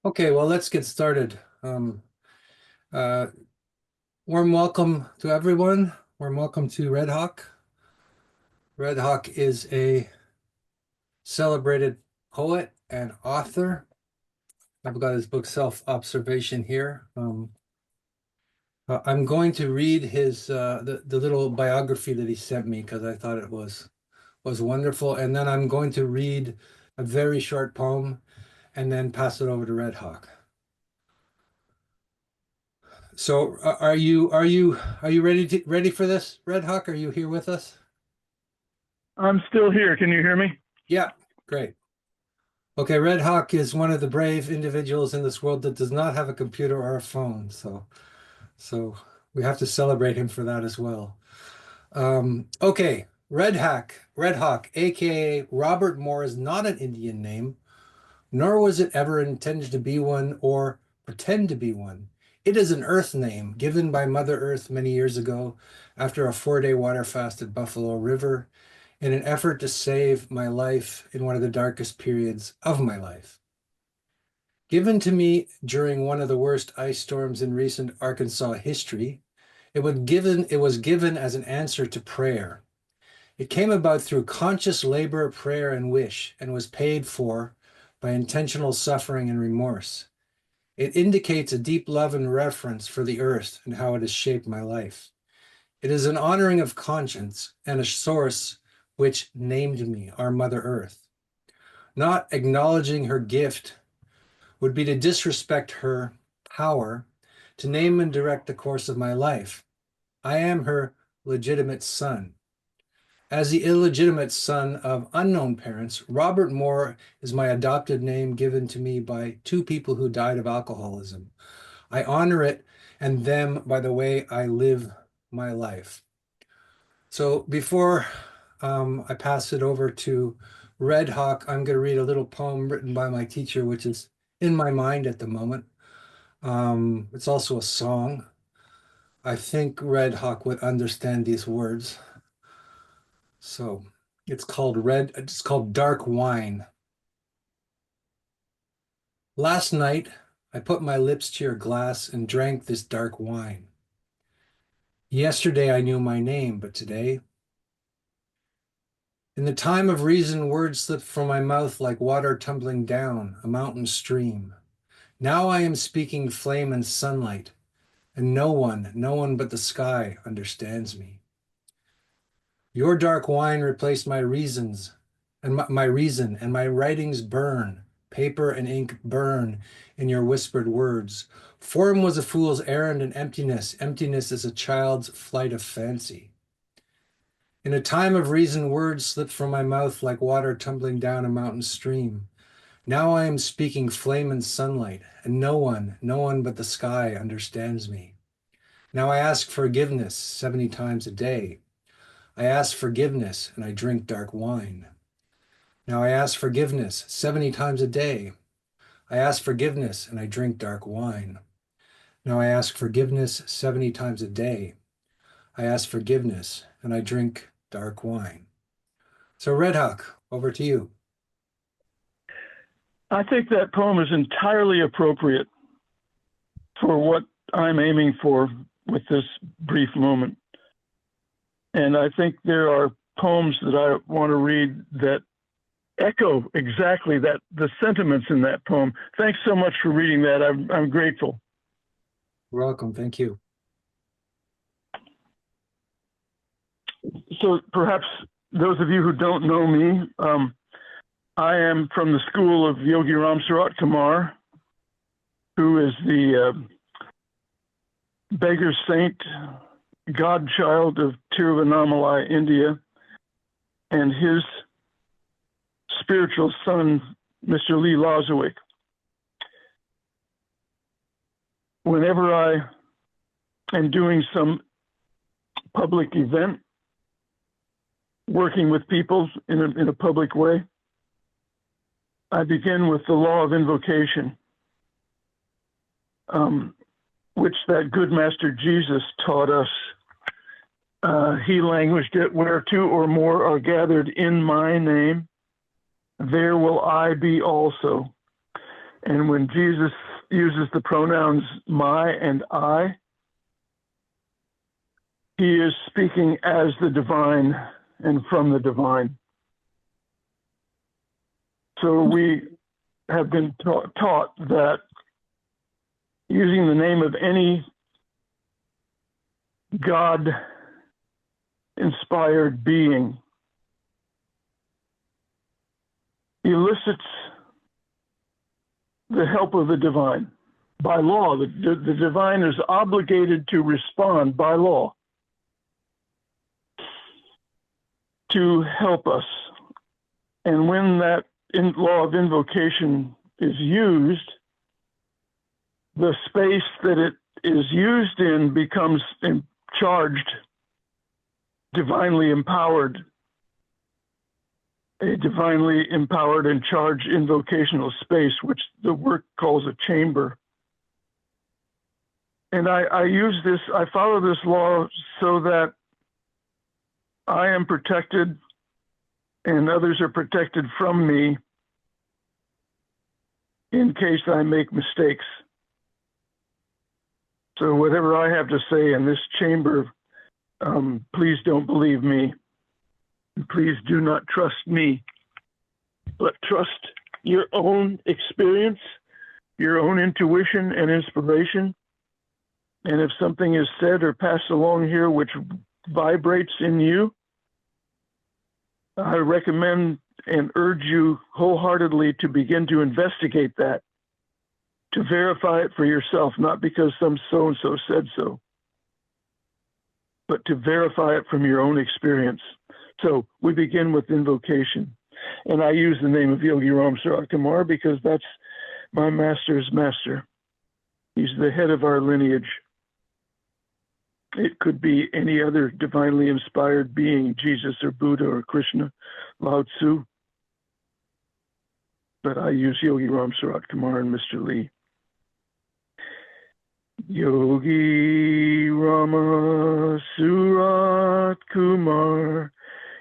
Okay, well, let's get started. Uh, Warm welcome to everyone. Warm welcome to Red Hawk. Red Hawk is a celebrated poet and author. I've got his book Self-Observation here. I'm going to read his the little biography that he sent me because I thought it was wonderful, and then I'm going to read a very short poem and then pass it over to Red Hawk. So are you ready for this, Red Hawk? Are you here with us? I'm still here. Can you hear me? Yeah, great. Okay, Red Hawk is one of the brave individuals in this world that does not have a computer or a phone, so we have to celebrate him for that as well. Okay, Red Hawk, aka Robert Moore, is not an Indian name, nor was it ever intended to be one or pretend to be one. It is an Earth name given by Mother Earth many years ago after a 4-day water fast at Buffalo River in an effort to save my life in one of the darkest periods of my life. Given to me during one of the worst ice storms in recent Arkansas history, it was given as an answer to prayer. It came about through conscious labor, prayer, and wish, and was paid for by intentional suffering and remorse. It indicates a deep love and reverence for the earth and how it has shaped my life. It is an honoring of conscience and a source which named me, our Mother Earth. Not acknowledging her gift would be to disrespect her power to name and direct the course of my life. I am her legitimate son. As the illegitimate son of unknown parents, Robert Moore is my adopted name given to me by two people who died of alcoholism. I honor it and them by the way I live my life. So before I pass it over to Red Hawk, I'm going to read a little poem written by my teacher, which is in my mind at the moment. It's also a song. I think Red Hawk would understand these words. So it's called Dark Wine. Last night, I put my lips to your glass and drank this dark wine. Yesterday, I knew my name, but today, in the time of reason, words slipped from my mouth like water tumbling down a mountain stream. Now I am speaking flame and sunlight, and no one but the sky understands me. Your dark wine replaced my reasons, and my reason, and my writings burn. Paper and ink burn in your whispered words. Form was a fool's errand, and emptiness is a child's flight of fancy. In a time of reason, words slipped from my mouth like water tumbling down a mountain stream. Now I am speaking flame and sunlight, and no one but the sky understands me. Now I ask forgiveness 70 times a day. I ask forgiveness, and I drink dark wine. Now I ask forgiveness 70 times a day. I ask forgiveness, and I drink dark wine. Now I ask forgiveness 70 times a day. I ask forgiveness, and I drink dark wine. So Red Hawk, over to you. I think that poem is entirely appropriate for what I'm aiming for with this brief moment. And I think there are poems that I want to read that echo exactly that, the sentiments in that poem. Thanks so much for reading that. I'm grateful. You're welcome. Thank you. So perhaps those of you who don't know me, I am from the school of Yogi Ramsarat Kumar, who is the beggar saint, godchild of Tiruvannamalai, India, and his spiritual son, Mr. Lee Lozowick. Whenever I am doing some public event, working with people in a public way, I begin with the law of invocation, which that good master Jesus taught us. He languaged it, where two or more are gathered in my name, there will I be also. And when Jesus uses the pronouns my and I, he is speaking as the divine and from the divine. So we have been taught that using the name of any God-inspired being elicits the help of the divine. By law, the divine is obligated to respond by law to help us. And when that law of invocation is used, the space that it is used in becomes charged, divinely empowered, a divinely empowered and charged invocational space, which the work calls a chamber. And I follow this law so that I am protected and others are protected from me in case I make mistakes. So whatever I have to say in this chamber, please don't believe me. Please do not trust me, but trust your own experience, your own intuition and inspiration. And if something is said or passed along here which vibrates in you, I recommend and urge you wholeheartedly to begin to investigate that, to verify it for yourself, not because some so-and-so said so, but to verify it from your own experience. So we begin with invocation. And I use the name of Yogi Ram Sarat Kumar because that's my master's master. He's the head of our lineage. It could be any other divinely inspired being, Jesus or Buddha or Krishna, Lao Tzu. But I use Yogi Ram Sarat Kumar and Mr. Lee. Yogi Rama Surat Kumar,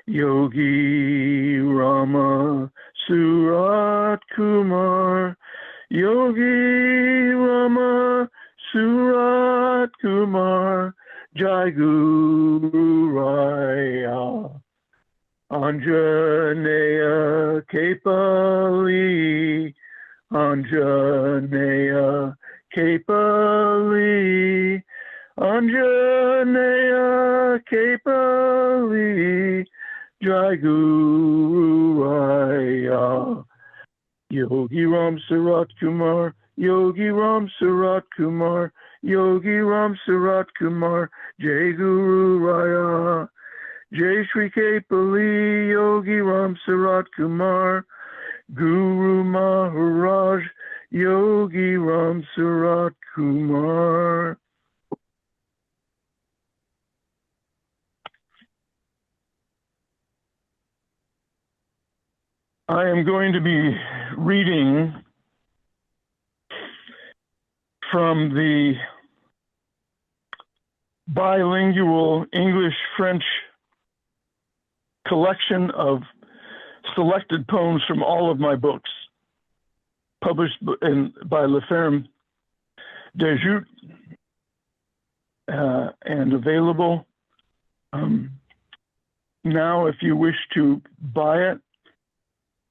Yogi Rama Surat Kumar, Yogi Rama Surat Kumar, Jai Guru Raya, Anjaneya Kepali, Anjaneya Kepali, Anjaneya Kepali, Jai Guru Raya, Yogi Ram Sarat Kumar, Yogi Ram Sarat Kumar, Yogi Ram Sarat Kumar, Jai Guru Raya, Jai Shri Kepali, Yogi Ram Sarat Kumar, Guru Maharaj, Yogi Ram Sarat Kumar. I am going to be reading from the bilingual English-French collection of selected poems from all of my books, published by La Ferme des Joutes and available. Now, if you wish to buy it,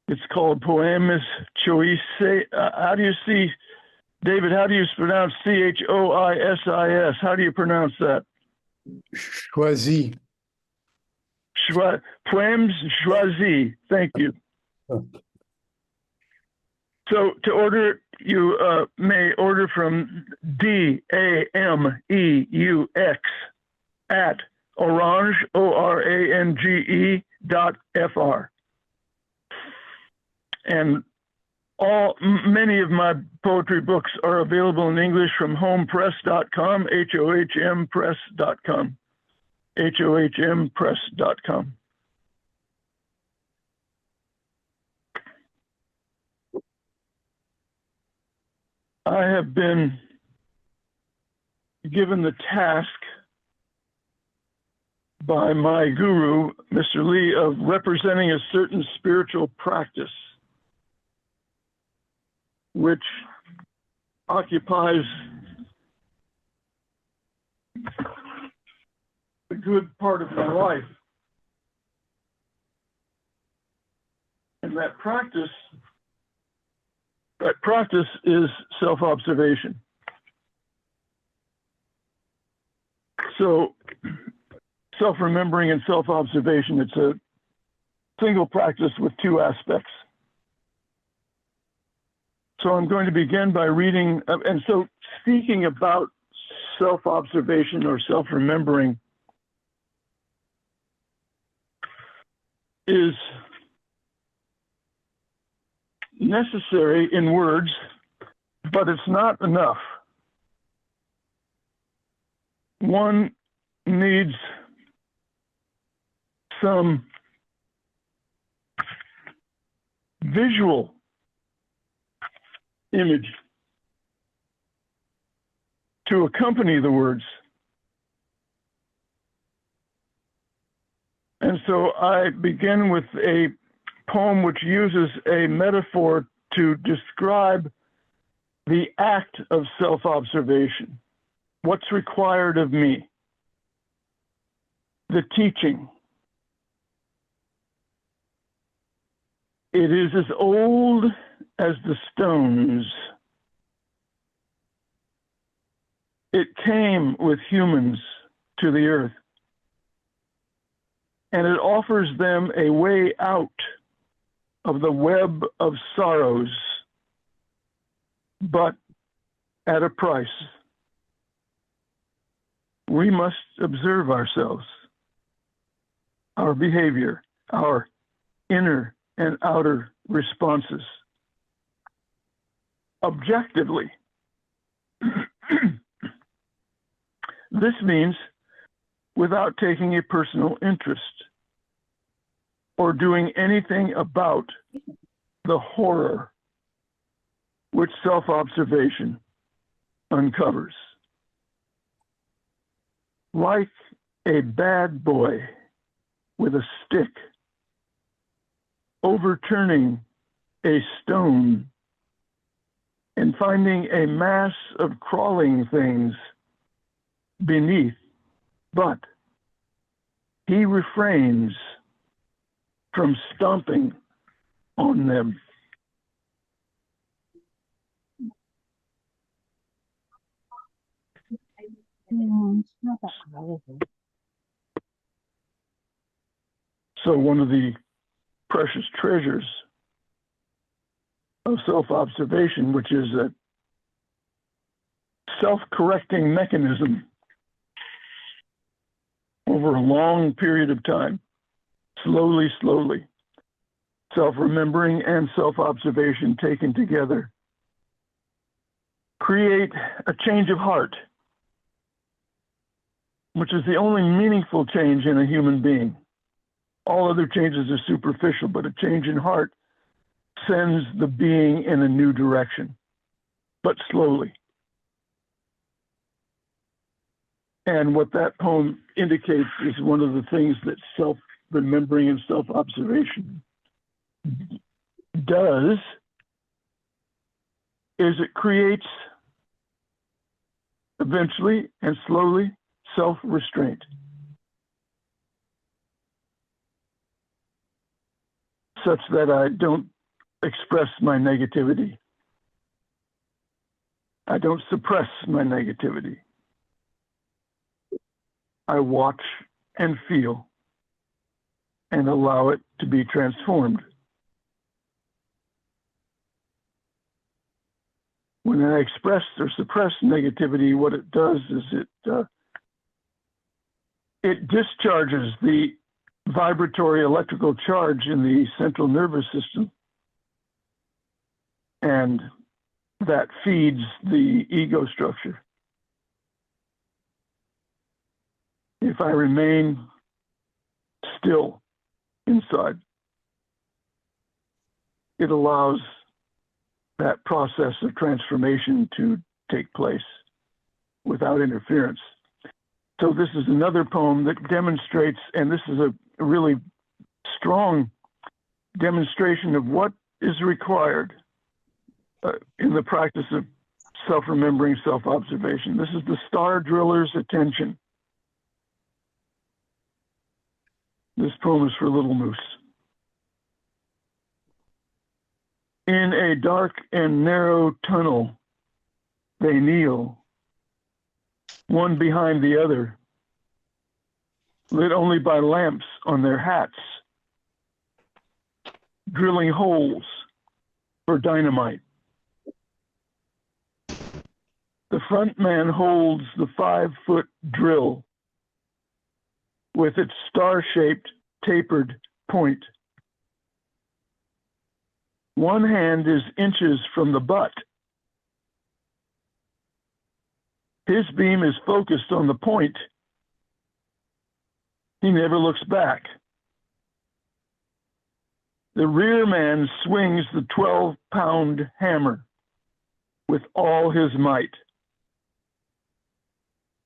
it's called Poemes Choice. How do you see, David, how do you pronounce Choisis? How do you pronounce that? Choisi. Poemes Choisis. Thank you. So to order it, you may order from DAMEUX at orange, ORANGE.fr. And many of my poetry books are available in English from homepress.com, HOHMpress.com, HOHMpress.com. I have been given the task by my guru, Mr. Lee, of representing a certain spiritual practice, which occupies a good part of my life. And that practice is self-observation. So self-remembering and self-observation, it's a single practice with two aspects. So I'm going to begin by reading, and so speaking about self-observation or self-remembering is necessary in words, but it's not enough. One needs some visual image to accompany the words. And so I begin with a poem which uses a metaphor to describe the act of self-observation. What's required of me? The teaching. It is as old as the stones. It came with humans to the earth, and it offers them a way out of the web of sorrows, but at a price. We must observe ourselves, our behavior, our inner and outer responses, objectively. This means without taking a personal interest or doing anything about the horror which self-observation uncovers. Like a bad boy with a stick overturning a stone and finding a mass of crawling things beneath, but he refrains from stomping on them. So one of the precious treasures of self-observation, which is a self-correcting mechanism over a long period of time, slowly, self-remembering and self-observation taken together, create a change of heart, which is the only meaningful change in a human being. All other changes are superficial, but a change in heart sends the being in a new direction, but slowly. And what that poem indicates is one of the things that self-remembering and self-observation does is it creates eventually and slowly self-restraint. Such that I don't express my negativity. I don't suppress my negativity. I watch and feel and allow it to be transformed. When I express or suppress negativity, what it does is it discharges the vibratory electrical charge in the central nervous system, and that feeds the ego structure. If I remain still inside, it allows that process of transformation to take place without interference. So this is another poem that demonstrates, and this is a really strong demonstration of what is required in the practice of self-remembering, self-observation. This is the star driller's attention. This poem is for Little Moose. In a dark and narrow tunnel, they kneel, one behind the other, lit only by lamps on their hats, drilling holes for dynamite. The front man holds the 5-foot drill with its star-shaped tapered point. One hand is inches from the butt. His beam is focused on the point. He never looks back. The rear man swings the 12-pound hammer with all his might.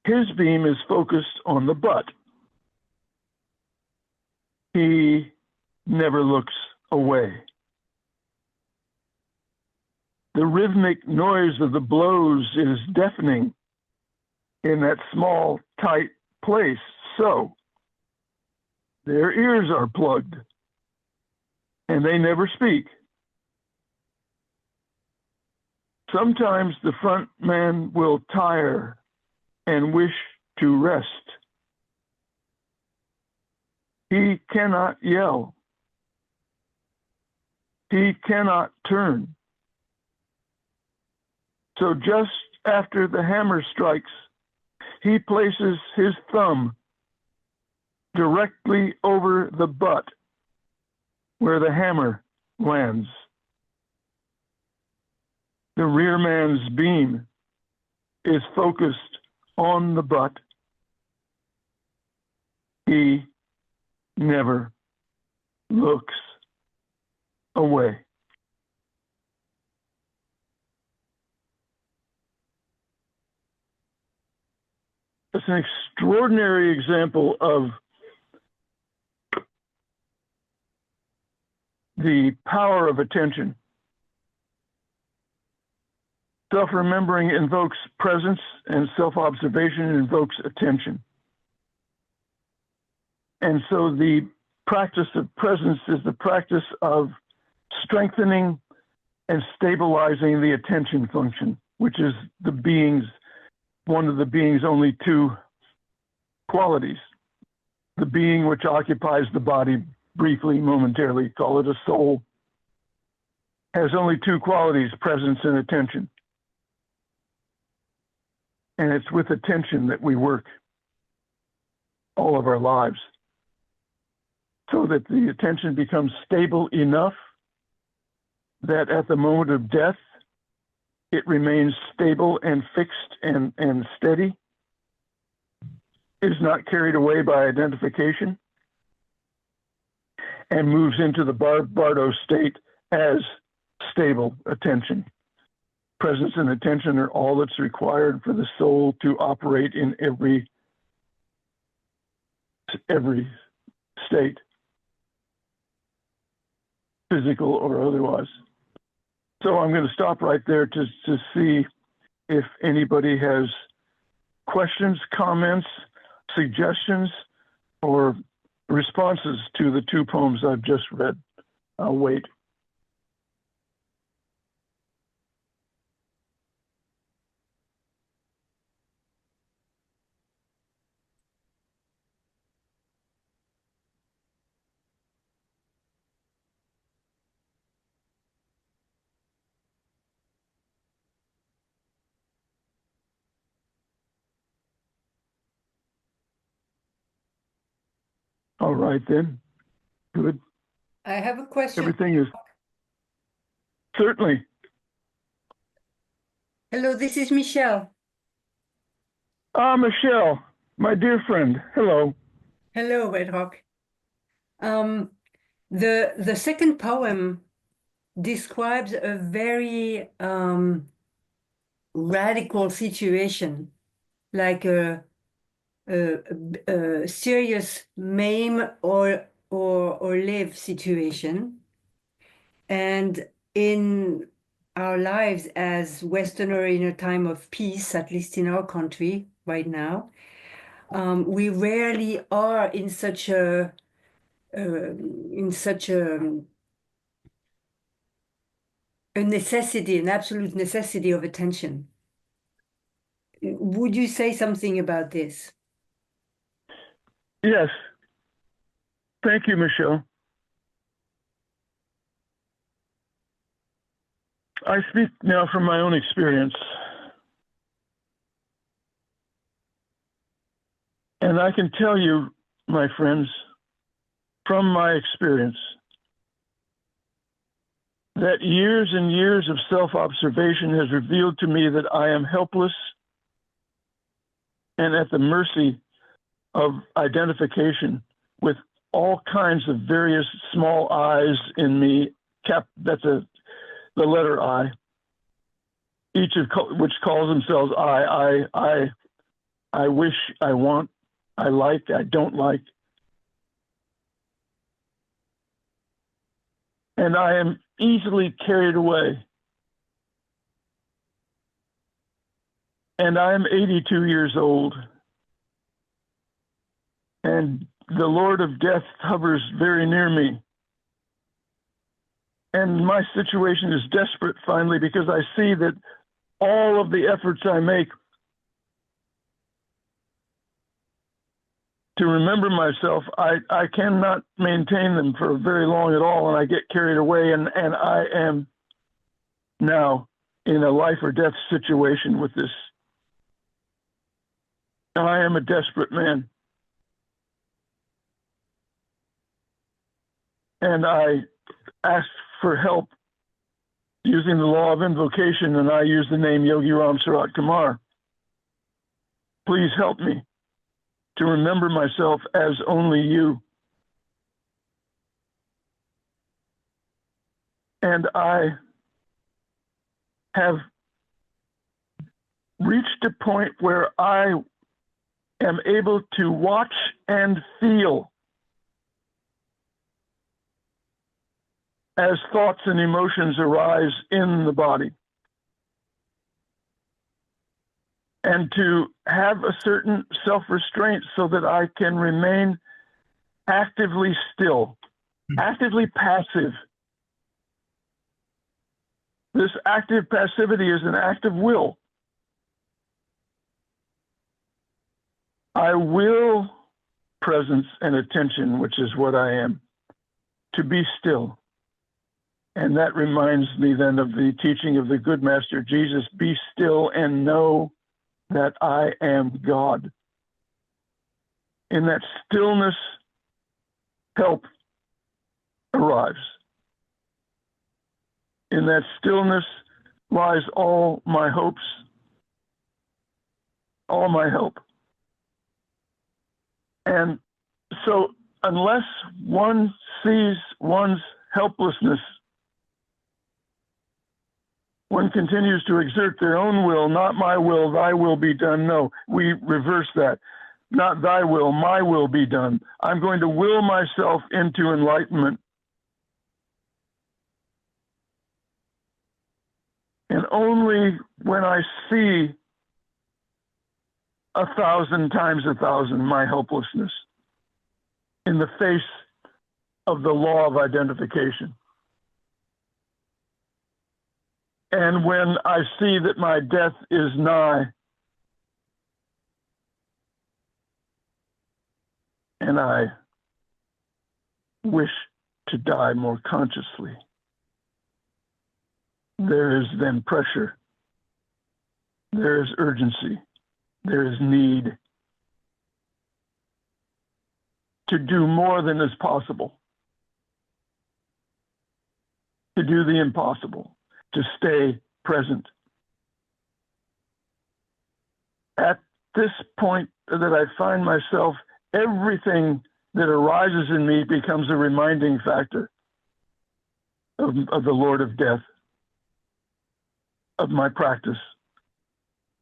His beam is focused on the butt. He never looks away. The rhythmic noise of the blows is deafening in that small, tight place, so their ears are plugged and they never speak. Sometimes the front man will tire and wish to rest. He cannot yell. He cannot turn. So just after the hammer strikes, he places his thumb directly over the butt where the hammer lands. The rear man's beam is focused on the butt. He never looks away. It's an extraordinary example of the power of attention. Self-remembering invokes presence, and self-observation invokes attention. And so the practice of presence is the practice of strengthening and stabilizing the attention function, which is one of the being's only two qualities. The being which occupies the body briefly, momentarily, call it a soul, has only two qualities, presence and attention. And it's with attention that we work all of our lives, so that the attention becomes stable enough that at the moment of death, it remains stable and fixed and steady, is not carried away by identification, and moves into the Bardo state as stable attention. Presence and attention are all that's required for the soul to operate in every state, physical or otherwise. So I'm going to stop right there to see if anybody has questions, comments, suggestions, or responses to the two poems I've just read. I'll wait. All right then. Good. I have a question. Everything is certainly. Hello, this is Michelle. Michelle, my dear friend. Hello. Hello, Red Rock. The second poem describes a very radical situation, like a serious maim or live situation. And in our lives as Westerner in a time of peace, at least in our country right now, we rarely are in such a necessity, an absolute necessity of attention. Would you say something about this? Yes. Thank you, Michelle. I speak now from my own experience. And I can tell you, my friends, from my experience, that years and years of self-observation has revealed to me that I am helpless and at the mercy of identification with all kinds of various small I's in me. That's the letter I, each of which calls themselves I wish, I want, I like, I don't like. And I am easily carried away. And I am 82 years old. And the Lord of Death hovers very near me. And my situation is desperate finally because I see that all of the efforts I make to remember myself, I cannot maintain them for very long at all, and I get carried away, and I am now in a life or death situation with this. I am a desperate man. And I asked for help using the law of invocation, and I use the name Yogi Ram Sarat Kumar. Please help me to remember myself as only you. And I have reached a point where I am able to watch and feel as thoughts and emotions arise in the body. And to have a certain self-restraint so that I can remain actively still, actively passive. This active passivity is an act of will. I will presence and attention, which is what I am, to be still. And that reminds me then of the teaching of the good master Jesus, be still and know that I am God. In that stillness, help arrives. In that stillness lies all my hopes, all my help. And so unless one sees one's helplessness, one continues to exert their own will, not my will, thy will be done. No, we reverse that. Not thy will, my will be done. I'm going to will myself into enlightenment. And only when I see 1,000 times 1,000 my helplessness in the face of the law of identification. And when I see that my death is nigh, and I wish to die more consciously, there is then pressure, there is urgency, there is need to do more than is possible, to do the impossible, to stay present. At this point that I find myself, everything that arises in me becomes a reminding factor of the Lord of Death, of my practice,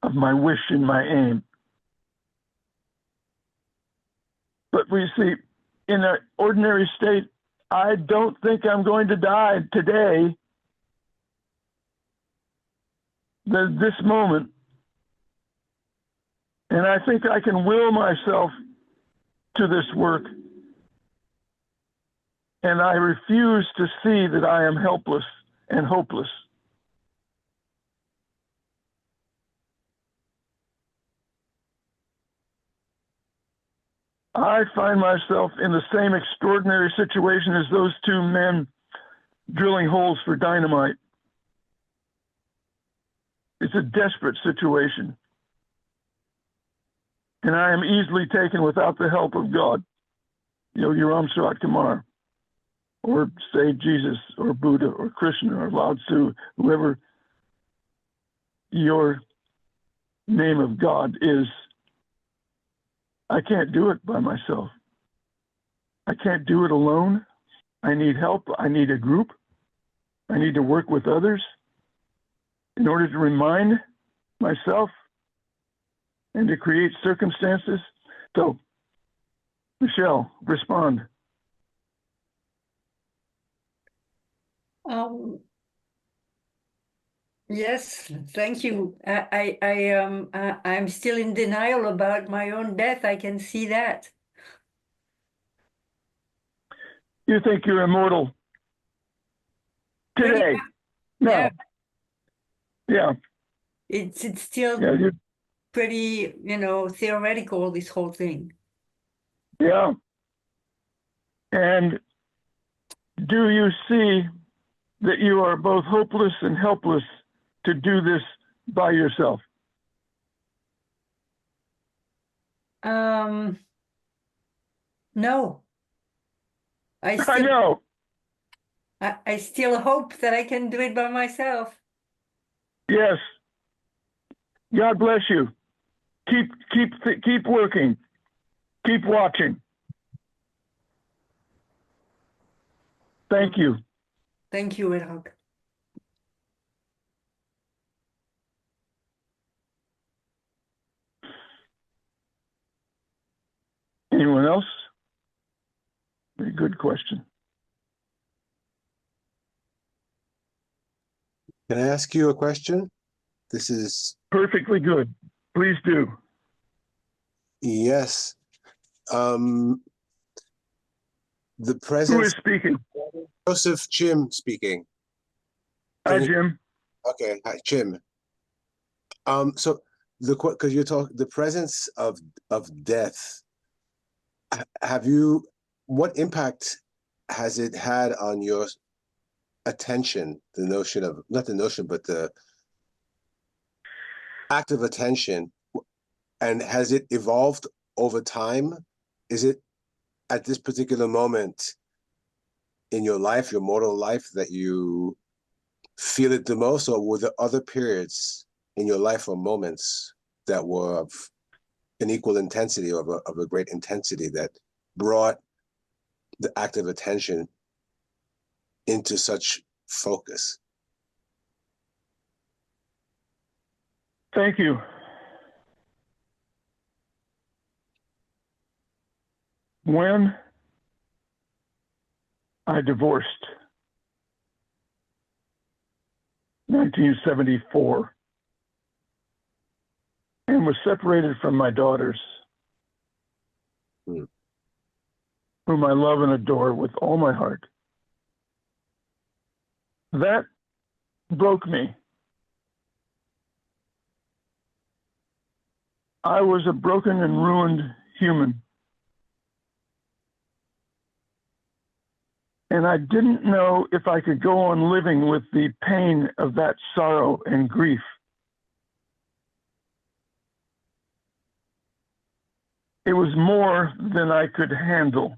of my wish and my aim. But we see, in an ordinary state, I don't think I'm going to die today. this moment, and I think I can will myself to this work, and I refuse to see that I am helpless and hopeless. I find myself in the same extraordinary situation as those two men drilling holes for dynamite. It's a desperate situation. And I am easily taken without the help of God. Yogi Ramshaw Kumar, or say Jesus, or Buddha, or Krishna, or Lao Tzu, whoever your name of God is. I can't do it by myself. I can't do it alone. I need help. I need a group. I need to work with others in order to remind myself and to create circumstances. So, Michelle, respond. Yes, thank you. I'm still in denial about my own death. I can see that. You think you're immortal today? Yeah. Yeah. It's still Yeah. pretty, theoretical, this whole thing. Yeah. And do you see that you are both hopeless and helpless to do this by yourself? No. I know. I still hope that I can do it by myself. Yes. God bless you. Keep working. Keep watching. Thank you. Thank you, Erhard. Anyone else? Very good question. Can I ask you a question? This is Perfectly good. Please do. yes. The Who presence. is speaking? Joseph Jim speaking. Hi, Jim. Okay, hi, Jim. So because you're talking the presence of death. What impact has it had on your attention? The notion of, not the notion, but the act of attention, and has it evolved over time? Is it at this particular moment in your life, your mortal life, that you feel it the most, or were there other periods in your life or moments that were of an equal intensity, of a great intensity, that brought the active attention into such focus? Thank you. When I divorced, 1974, and was separated from my daughters, whom I love and adore with all my heart. That broke me. I was a broken and ruined human. And I didn't know if I could go on living with the pain of that sorrow and grief. It was more than I could handle.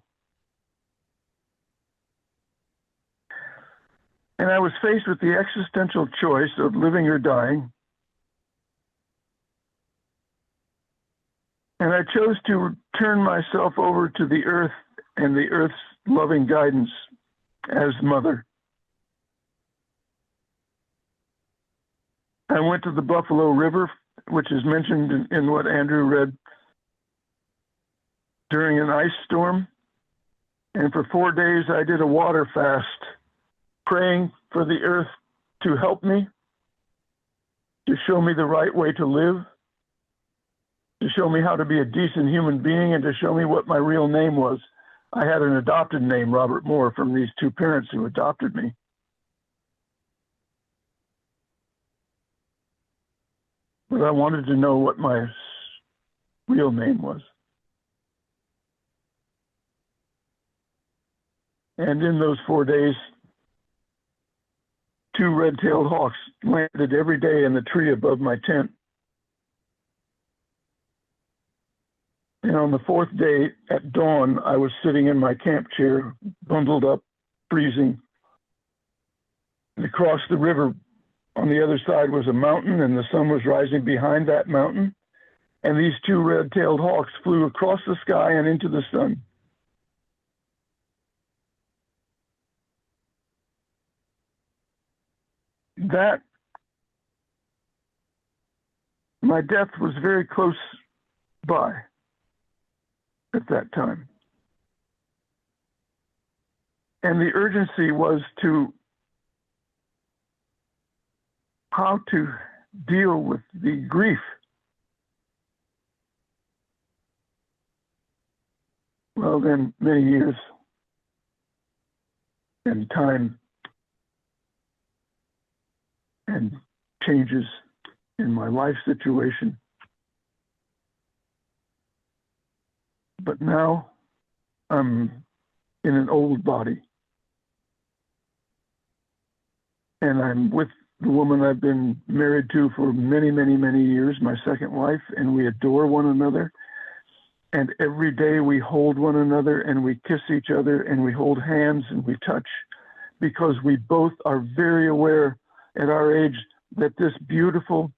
And I was faced with the existential choice of living or dying. And I chose to turn myself over to the earth and the earth's loving guidance as mother. I went to the Buffalo River, which is mentioned in what Andrew read, during an ice storm. And for 4 days, I did a water fast, praying for the earth to help me to show me the right way to live, to show me how to be a decent human being, and to show me what my real name was. I had an adopted name, Robert Moore, from these two parents who adopted me. But I wanted to know what my real name was. And in those 4 days, 2 red-tailed hawks landed every day in the tree above my tent. And on the 4th day at dawn, I was sitting in my camp chair, bundled up, freezing. And across the river on the other side was a mountain, and the sun was rising behind that mountain. And these 2 red-tailed hawks flew across the sky and into the sun. That, my death was very close by at that time. And the urgency was to how to deal with the grief. Well, then many years and time and changes in my life situation. But now I'm in an old body. And I'm with the woman I've been married to for many, many, many years, my second wife, and we adore one another. And every day we hold one another and we kiss each other and we hold hands and we touch, because we both are very aware at our age that this beautiful,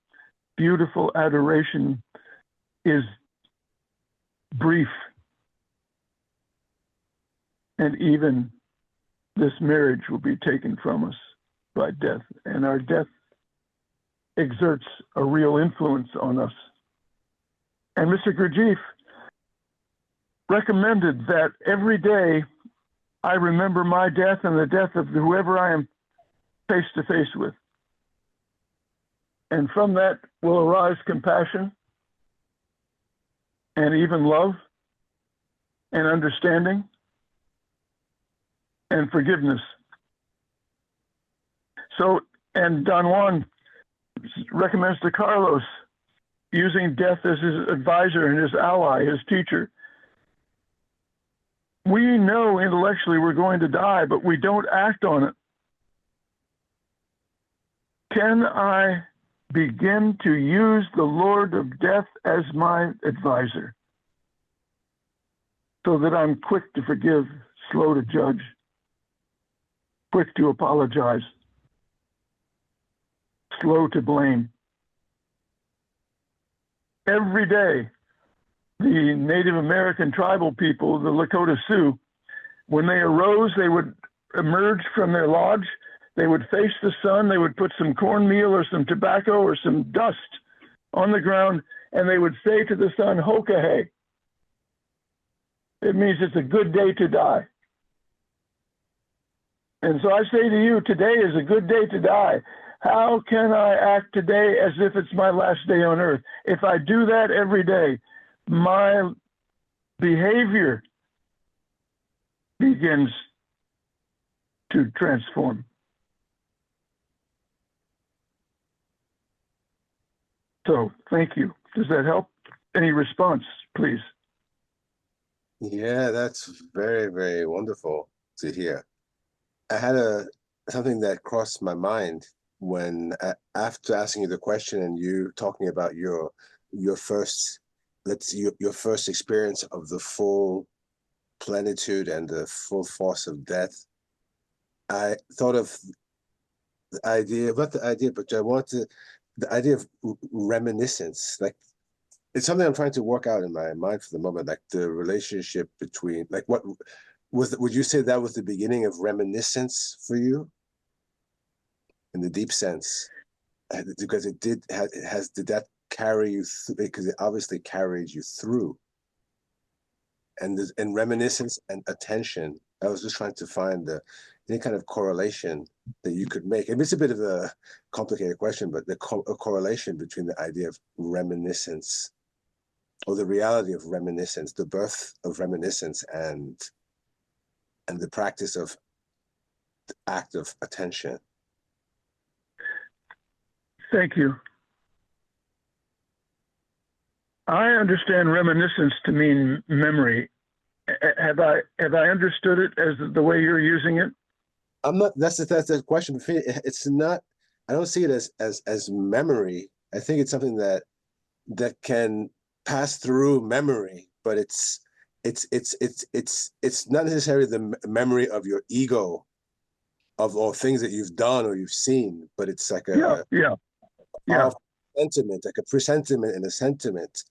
beautiful adoration is brief. And even this marriage will be taken from us by death, and our death exerts a real influence on us. And Mr. Gurdjieff recommended that every day I remember my death and the death of whoever I am face to face with. And from that will arise compassion and even love and understanding and forgiveness. So, and Don Juan recommends to Carlos using death as his advisor and his ally, his teacher. We know intellectually we're going to die, but we don't act on it. Can I begin to use the Lord of Death as my advisor, so that I'm quick to forgive, slow to judge, quick to apologize, slow to blame? Every day, the Native American tribal people, the Lakota Sioux, when they arose, they would emerge from their lodge, they would face the sun, they would put some cornmeal or some tobacco or some dust on the ground, and they would say to the sun, Hokahe. It means it's a good day to die. And so I say to you, today is a good day to die. How can I act today as if it's my last day on earth? If I do that every day, my behavior begins to transform. So, thank you. Does that help? Any response, please? Yeah, that's very, very wonderful to hear. I had something that crossed my mind when after asking you the question and you talking about your first your first experience of the full plenitude and the full force of death. I thought of the idea, not the idea, but I wanted the idea of reminiscence. Like, it's something I'm trying to work out in my mind for the moment, like the relationship between, like, what was, would you say that was the beginning of reminiscence for you? In the deep sense, because it did that carry you through, because it obviously carried you through. And reminiscence and attention, I was just trying to find any kind of correlation that you could make? And it's a bit of a complicated question, but a correlation between the idea of reminiscence, or the reality of reminiscence, the birth of reminiscence, and the practice of the act of attention. Thank you. I understand reminiscence to mean memory. Have I understood it as the way you're using it? I'm not. That's the question. It's not. I don't see it as memory. I think it's something that can pass through memory, but it's not necessarily the memory of your ego, of all things that you've done or you've seen, but it's like a powerful sentiment, like a presentiment and a sentiment.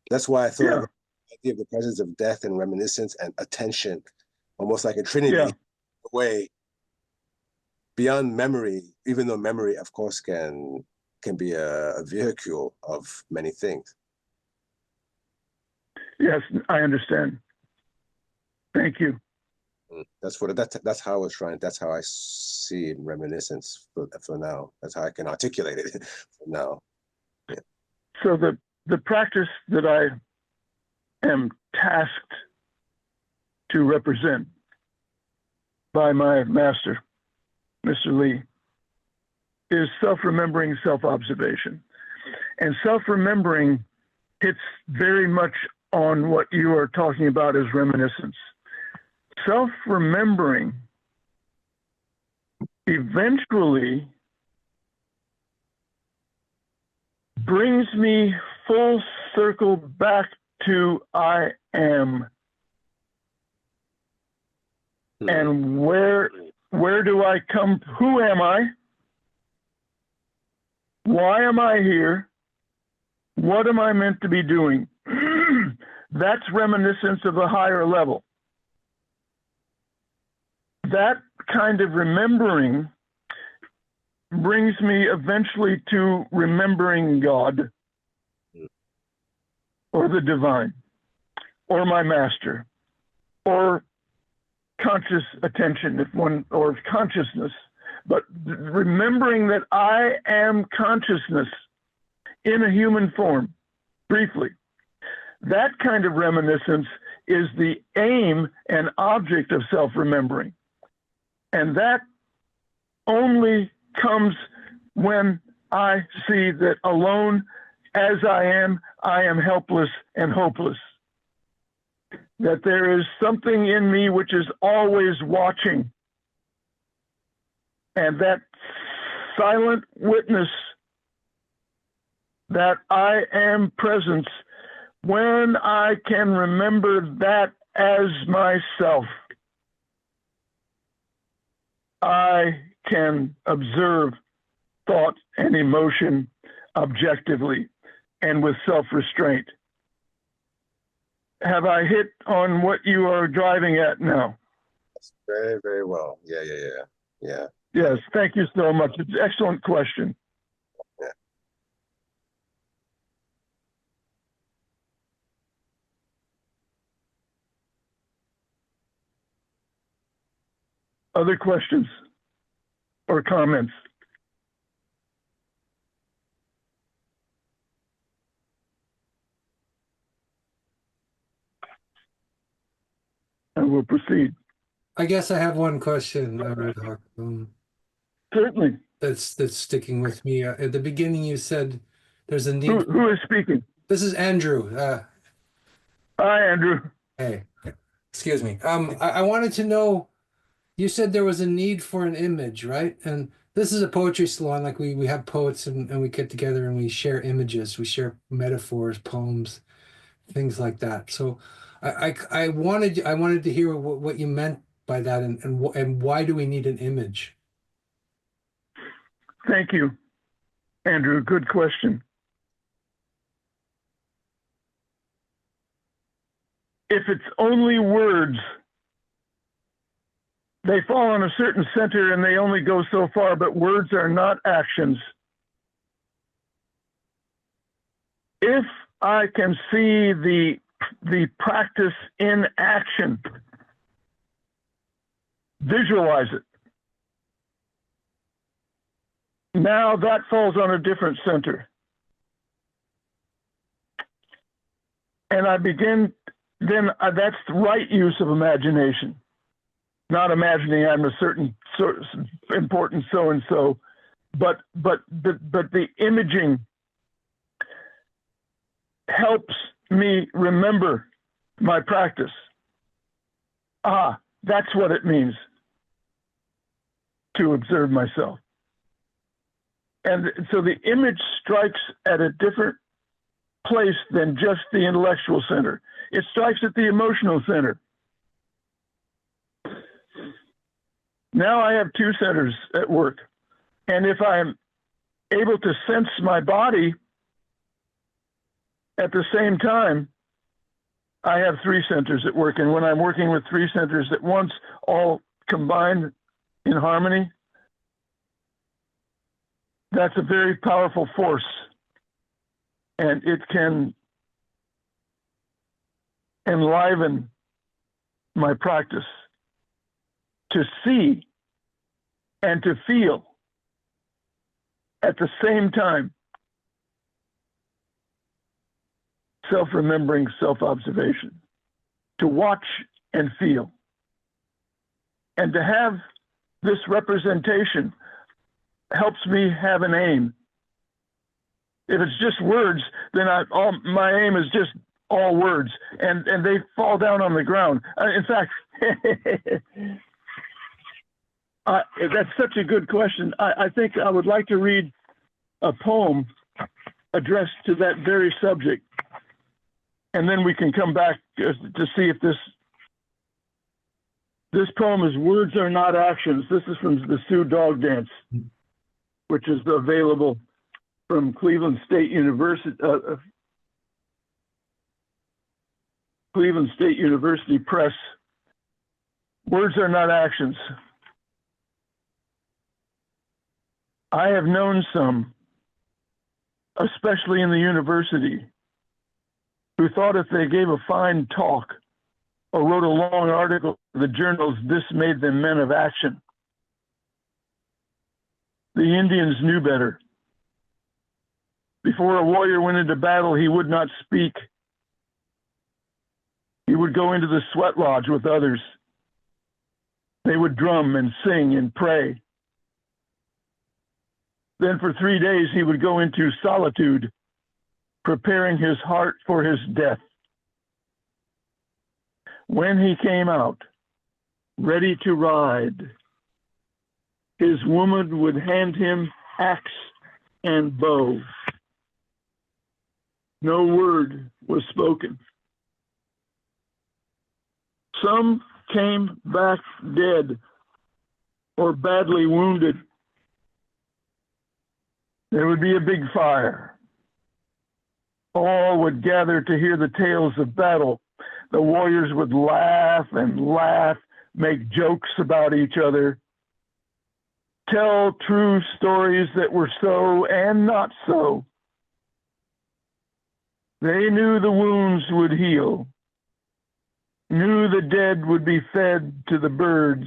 That's why I thought of the idea of the presence of death and reminiscence and attention, almost like a trinity way beyond memory, even though memory, of course, can be a vehicle of many things. Yes, I understand. Thank you. That's how I was trying. That's how I see reminiscence for now. That's how I can articulate it for now. Yeah. So the practice that I am tasked to represent by my master, Mr. Lee, is self-remembering self-observation. And self-remembering hits very much on what you are talking about as reminiscence. Self-remembering eventually brings me full circle back to I am. And where do I come? Who am I? Why am I here? What am I meant to be doing? That's reminiscence of a higher level. That kind of remembering brings me eventually to remembering God, or the divine, or my master, or conscious attention, or consciousness. But remembering that I am consciousness in a human form, briefly. That kind of reminiscence is the aim and object of self-remembering. And that only comes when I see that alone as I am helpless and hopeless. That there is something in me which is always watching. And that silent witness that I am presence, when I can remember that as myself, I can observe thought and emotion objectively and with self-restraint. Have I hit on what you are driving at now? That's very, very well. Yeah. Yes, thank you so much. It's an excellent question. Yeah. Other questions or comments? And we'll proceed. I guess I have one question, Red Hawk, Certainly. that's sticking with me. At the beginning, you said there's a need. Who is speaking? This is Andrew. Hi, Andrew. Hey, excuse me. I wanted to know, you said there was a need for an image, right? And this is a poetry salon, like we have poets and we get together and we share images, we share metaphors, poems, things like that. So I wanted to hear what you meant by that and why do we need an image? Thank you, Andrew. Good question. If it's only words, they fall on a certain center and they only go so far, but words are not actions. If I can see the practice in action, visualize it, Now that falls on a different center. And I begin, that's the right use of imagination. Not imagining I'm a certain sort of important so-and-so, but the imaging helps me remember my practice. That's what it means to observe myself. And so the image strikes at a different place than just the intellectual center. It strikes at the emotional center. Now I have two centers at work. And if I'm able to sense my body at the same time, I have three centers at work. And when I'm working with three centers at once, all combined in harmony, that's a very powerful force. And it can enliven my practice to see and to feel at the same time. Self-remembering, self-observation, to watch and feel. And to have this representation helps me have an aim. If it's just words, then my aim is just all words, and they fall down on the ground. In fact, that's such a good question. I think I would like to read a poem addressed to that very subject, and then we can come back to see if this poem is Words Are Not Actions. This is from the Sioux Dog Dance, which is available from Cleveland State University Press. Words are not actions. I have known some, especially in the university, who thought if they gave a fine talk or wrote a long article for the journals, this made them men of action. The Indians knew better. Before a warrior went into battle, he would not speak. He would go into the sweat lodge with others. They would drum and sing and pray. Then for 3 days, he would go into solitude, preparing his heart for his death. When he came out, ready to ride, his woman would hand him axe and bow. No word was spoken. Some came back dead or badly wounded. There would be a big fire. All would gather to hear the tales of battle. The warriors would laugh and laugh, make jokes about each other, tell true stories that were so and not so. They knew the wounds would heal, knew the dead would be fed to the birds.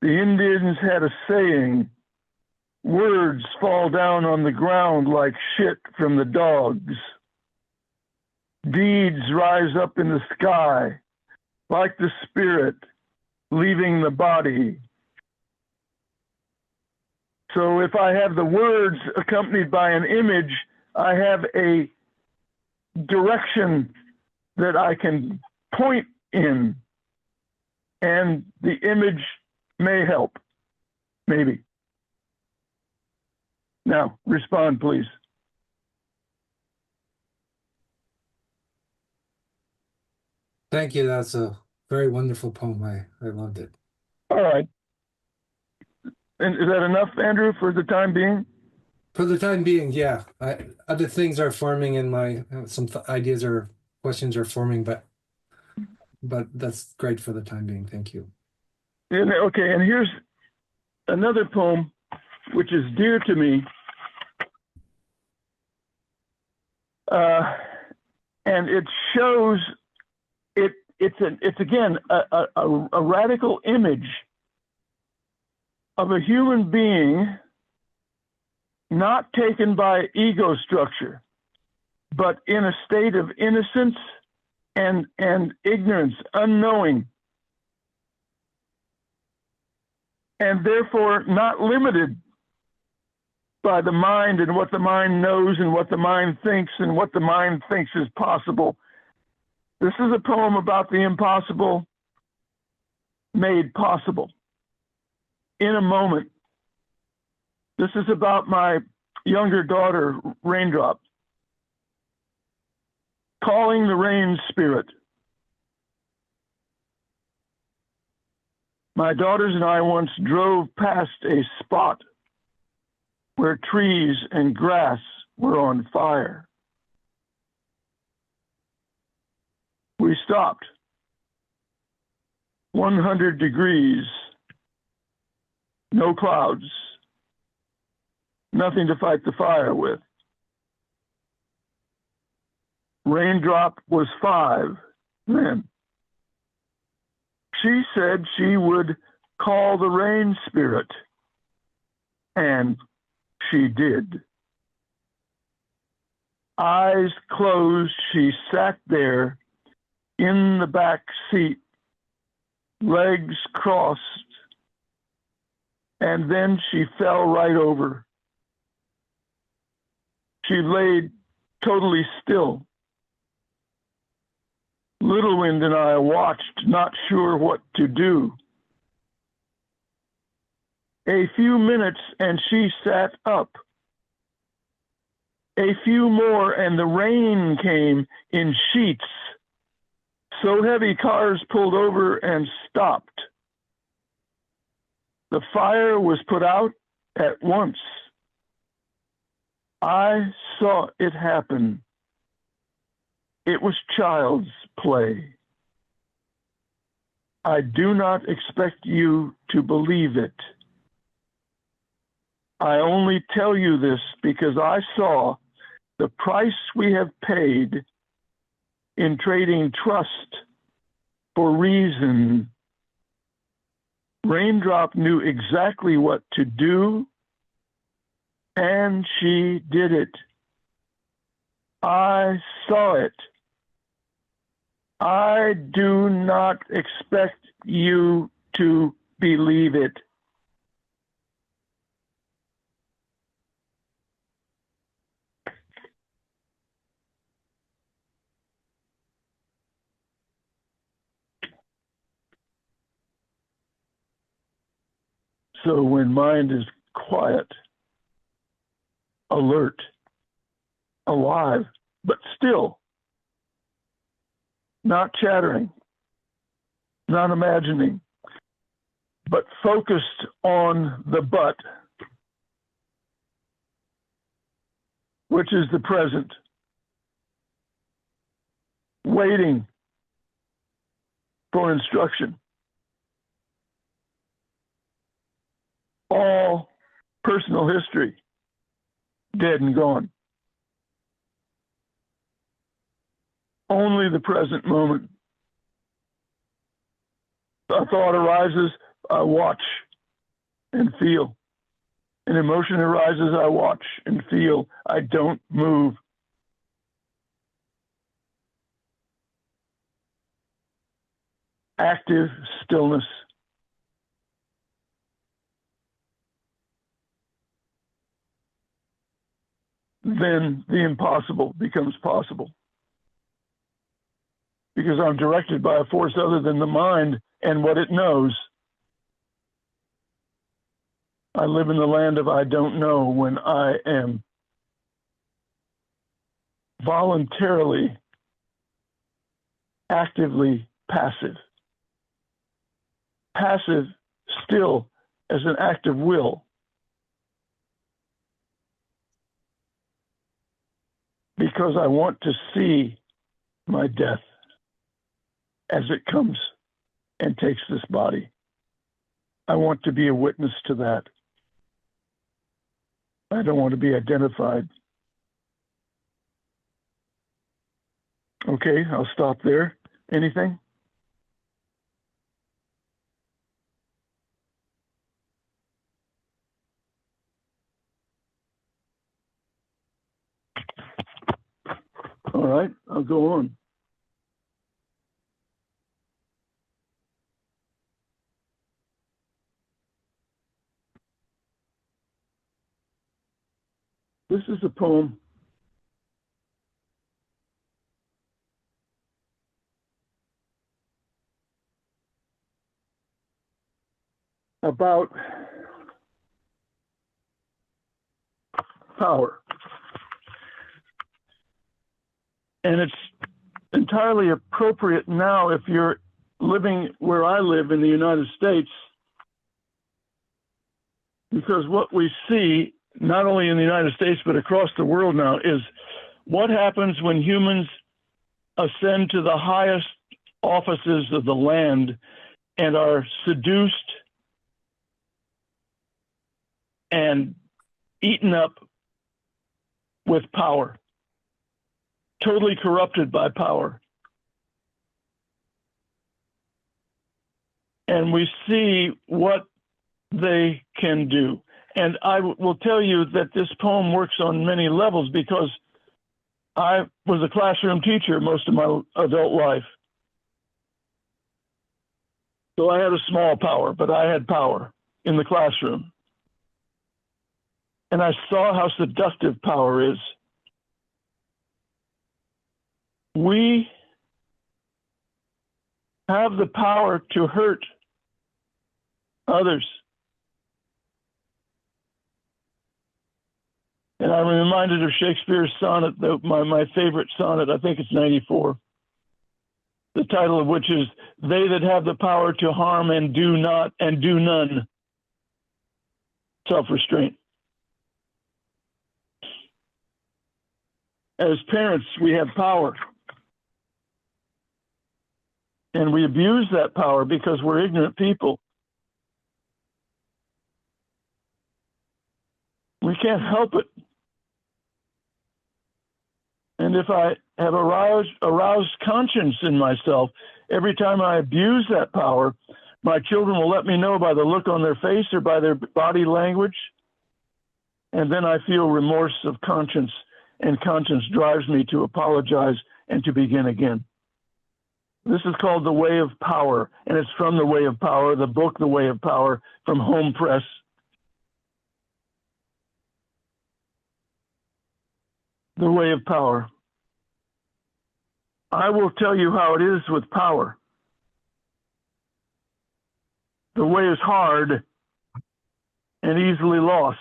The Indians had a saying, words fall down on the ground like shit from the dogs. Deeds rise up in the sky like the spirit leaving the body. So if I have the words accompanied by an image, I have a direction that I can point in, and the image may help, maybe. Now, respond, please. Thank you. That's a very wonderful poem. I loved it. All right. And is that enough, Andrew, for the time being? For the time being, yeah. Other things are forming in my some ideas or questions are forming, but that's great for the time being. Thank you. Okay, and here's another poem which is dear to me, and it shows it's again a radical image of a human being not taken by ego structure, but in a state of innocence and ignorance, unknowing, and therefore not limited by the mind and what the mind knows and what the mind thinks and what the mind thinks is possible. This is a poem about the impossible made possible in a moment. This is about my younger daughter, Raindrop, calling the rain spirit. My daughters and I once drove past a spot where trees and grass were on fire. We stopped. 100 degrees, no clouds, nothing to fight the fire with. Raindrop was 5 then. She said she would call the rain spirit, and she did. Eyes closed, she sat there in the back seat, legs crossed, and then she fell right over. She laid totally still. Little Wind and I watched, not sure what to do. A few minutes and she sat up. A few more and the rain came in sheets, so heavy cars pulled over and stopped. The fire was put out at once. I saw it happen. It was child's play. I do not expect you to believe it. I only tell you this because I saw the price we have paid in trading trust for reason. Raindrop knew exactly what to do, and she did it. I saw it. I do not expect you to believe it. So when mind is quiet, alert, alive, but still, not chattering, not imagining, but focused on the but, which is the present, waiting for instruction. All personal history, dead and gone. Only the present moment. A thought arises, I watch and feel. An emotion arises, I watch and feel. I don't move. Active stillness. Then the impossible becomes possible. Because I'm directed by a force other than the mind and what it knows. I live in the land of I don't know when I am voluntarily, actively passive. Passive still as an act of will. Because I want to see my death as it comes and takes this body. I want to be a witness to that. I don't want to be identified. Okay, I'll stop there. Anything? right, I'll go on. This is a poem about power. And it's entirely appropriate now if you're living where I live in the United States, because what we see, not only in the United States, but across the world now, is what happens when humans ascend to the highest offices of the land and are seduced and eaten up with power, totally corrupted by power. And we see what they can do. And I will tell you that this poem works on many levels because I was a classroom teacher most of my adult life. So I had a small power, but I had power in the classroom. And I saw how seductive power is. We have the power to hurt others. And I'm reminded of Shakespeare's sonnet, my favorite sonnet, I think it's 94. The title of which is, "They that have the power to harm and do not, and do none." Self-restraint. As parents, we have power. And we abuse that power because we're ignorant people. We can't help it. And if I have aroused conscience in myself, every time I abuse that power, my children will let me know by the look on their face or by their body language. And then I feel remorse of conscience, and conscience drives me to apologize and to begin again. This is called The Way of Power, and it's from The Way of Power, the book The Way of Power from Home Press. The Way of Power. I will tell you how it is with power. The way is hard and easily lost.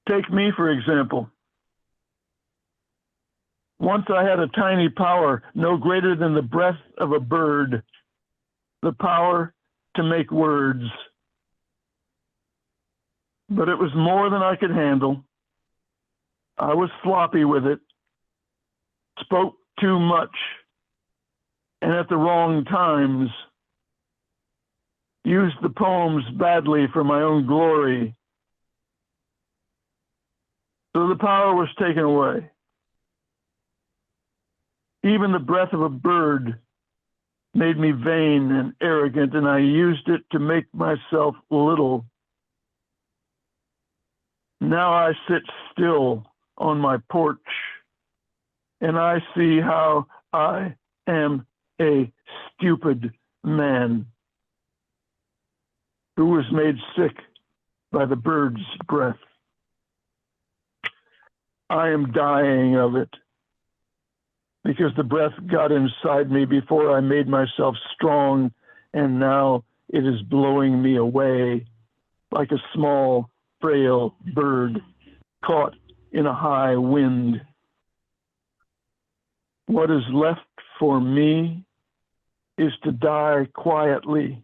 Take me, for example. Once I had a tiny power, no greater than the breath of a bird, the power to make words. But it was more than I could handle. I was sloppy with it, spoke too much, and at the wrong times, used the poems badly for my own glory. So the power was taken away. Even the breath of a bird made me vain and arrogant, and I used it to make myself little. Now I sit still on my porch, and I see how I am a stupid man who was made sick by the bird's breath. I am dying of it because the breath got inside me before I made myself strong, and now it is blowing me away like a small, frail bird caught in a high wind. What is left for me is to die quietly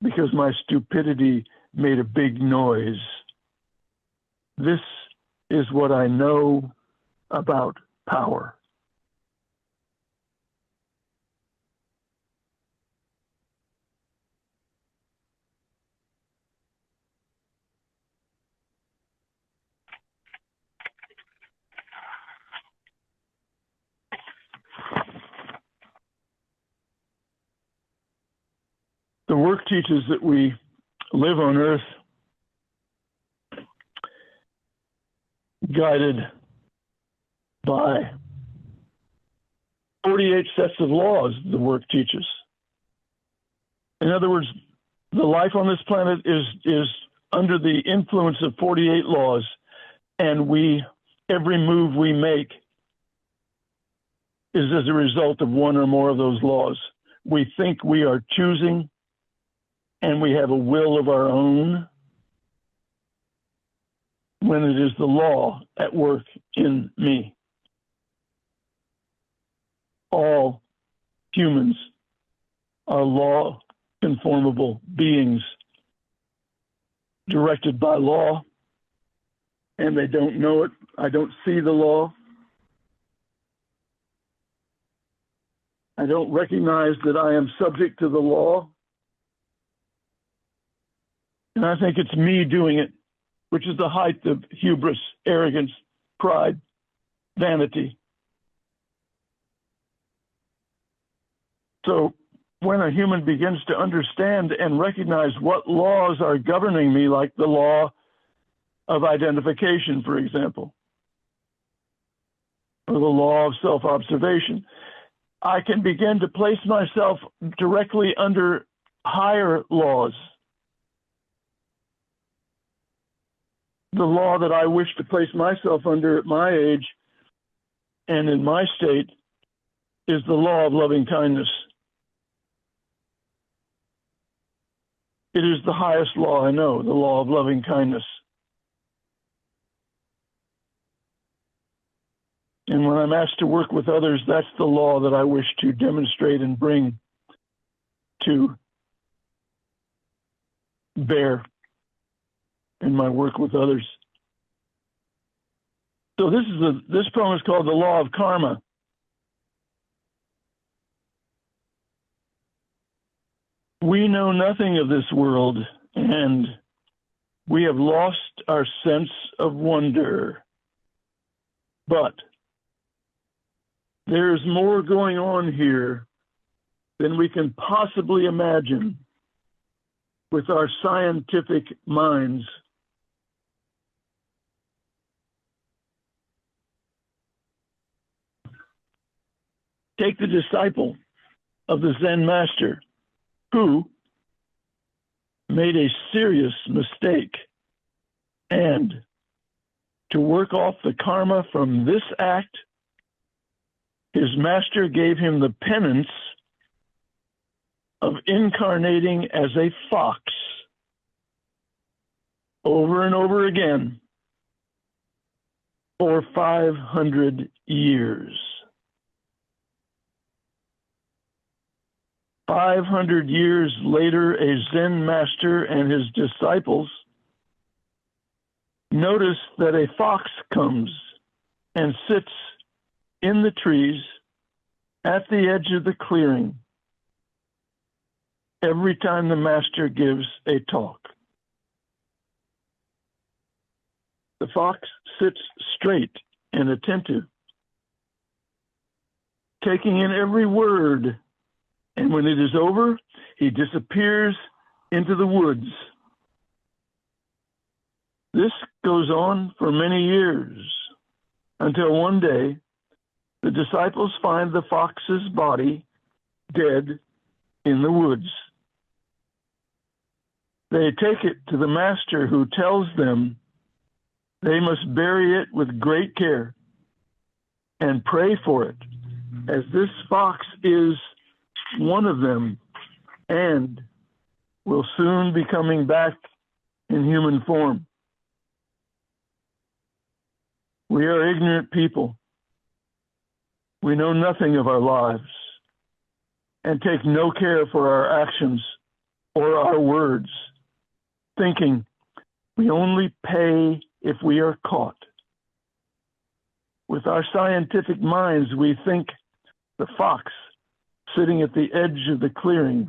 because my stupidity made a big noise. This is what I know about power. The work teaches that we live on earth guided by 48 sets of laws, the work teaches. In other words, the life on this planet is under the influence of 48 laws, and every move we make is as a result of one or more of those laws. We think we are choosing, and we have a will of our own, when it is the law at work in me. All humans are law-conformable beings directed by law, and they don't know it. I don't see the law. I don't recognize that I am subject to the law. And I think it's me doing it, which is the height of hubris, arrogance, pride, vanity. So when a human begins to understand and recognize what laws are governing me, like the law of identification, for example, or the law of self-observation, I can begin to place myself directly under higher laws. The law that I wish to place myself under at my age and in my state is the law of loving kindness. It is the highest law I know, the law of loving kindness. And when I'm asked to work with others, that's the law that I wish to demonstrate and bring to bear in my work with others. So this poem is called The Law of Karma. We know nothing of this world, and we have lost our sense of wonder. But there's more going on here than we can possibly imagine with our scientific minds. Take the disciple of the Zen master who made a serious mistake, and to work off the karma from this act, his master gave him the penance of incarnating as a fox over and over again for 500 years. 500 years later, a Zen master and his disciples notice that a fox comes and sits in the trees at the edge of the clearing every time the master gives a talk. The fox sits straight and attentive, taking in every word, and when it is over, he disappears into the woods. This goes on for many years, until one day the disciples find the fox's body dead in the woods. They take it to the master, who tells them they must bury it with great care and pray for it, as this fox is one of them and will soon be coming back in human form. We are ignorant people. We know nothing of our lives and take no care for our actions or our words, thinking we only pay if we are caught. With our scientific minds, we think the fox sitting at the edge of the clearing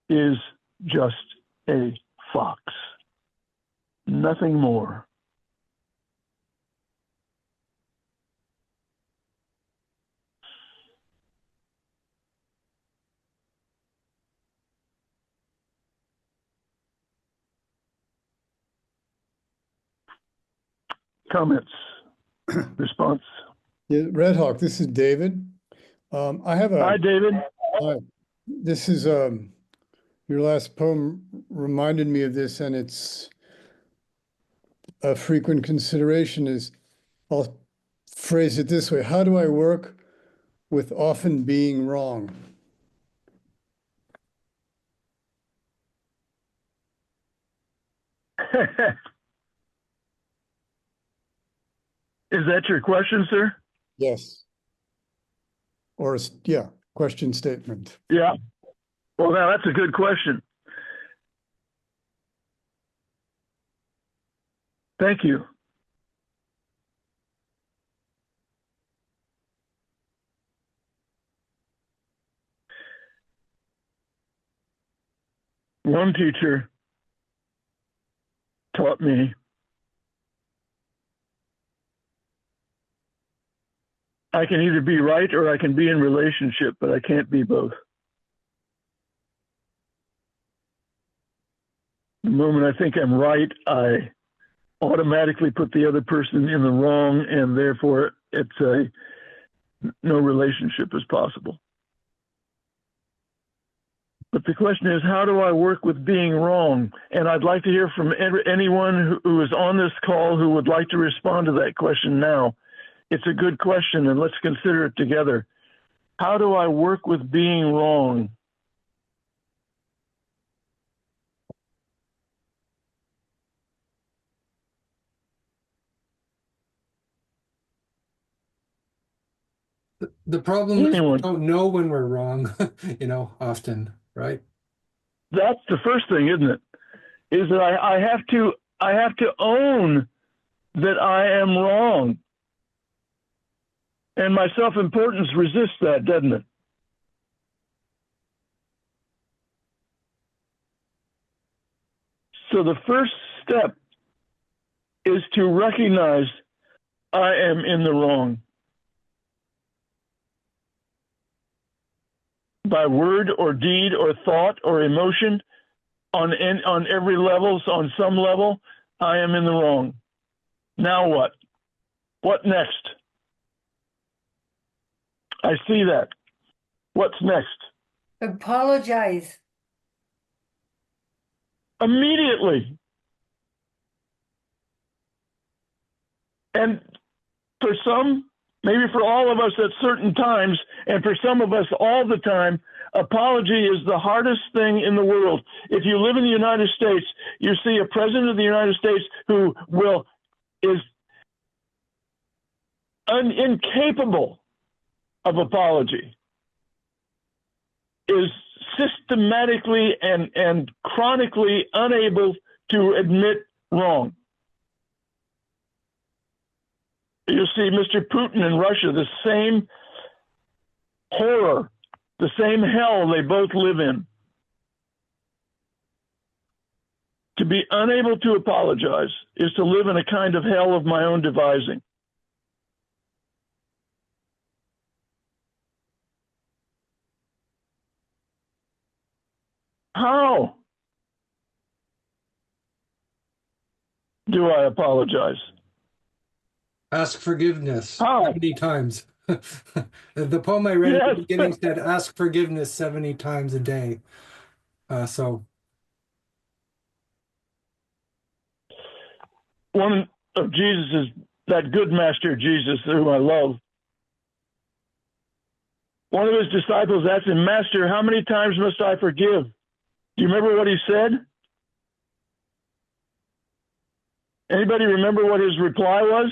is just a fox, nothing more. Comments? Response? Yeah, Red Hawk, this is David. I have Hi, a, David. this is, your last poem reminded me of this, and it's a frequent consideration is, I'll phrase it this way: how do I work with often being wrong? Is that your question, sir? Yes. Or, yeah, question statement. Yeah. Well, now that's a good question. Thank you. One teacher taught me I can either be right or I can be in relationship, but I can't be both. The moment I think I'm right, I automatically put the other person in the wrong, and therefore no relationship is possible. But the question is, how do I work with being wrong? And I'd like to hear from anyone who is on this call who would like to respond to that question now. It's a good question, and let's consider it together. How do I work with being wrong? The problem is we Anyone? don't know when we're wrong, often, right? That's the first thing, isn't it? Is that I have to own that I am wrong. And my self-importance resists that, doesn't it? So the first step is to recognize I am in the wrong. By word or deed or thought or emotion, on every level, on some level, I am in the wrong. Now what? What next? I see that. What's next? Apologize. Immediately. And for some, maybe for all of us at certain times, and for some of us all the time, apology is the hardest thing in the world. If you live in the United States, you see a president of the United States who is incapable of apology, is systematically and chronically unable to admit wrong. You see Mr. Putin in Russia, the same horror, the same hell they both live in. To be unable to apologize is to live in a kind of hell of my own devising. How do I apologize? Ask forgiveness How? 70 times. The poem I read at the Yes. beginning said, ask forgiveness 70 times a day. So One of Jesus's, that good master Jesus, whom I love, one of his disciples asked him, Master, how many times must I forgive? Do you remember what he said? Anybody remember what his reply was?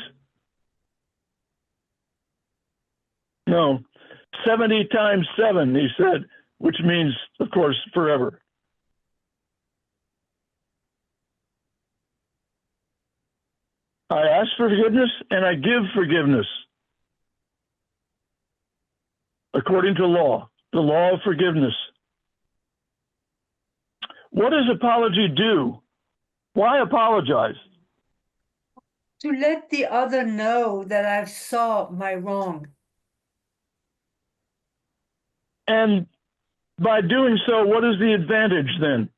No. 70 times 7, he said, which means, of course, forever. I ask for forgiveness and I give forgiveness. According to law, the law of forgiveness. What does apology do? Why apologize? To let the other know that I've saw my wrong. And by doing so, what is the advantage then?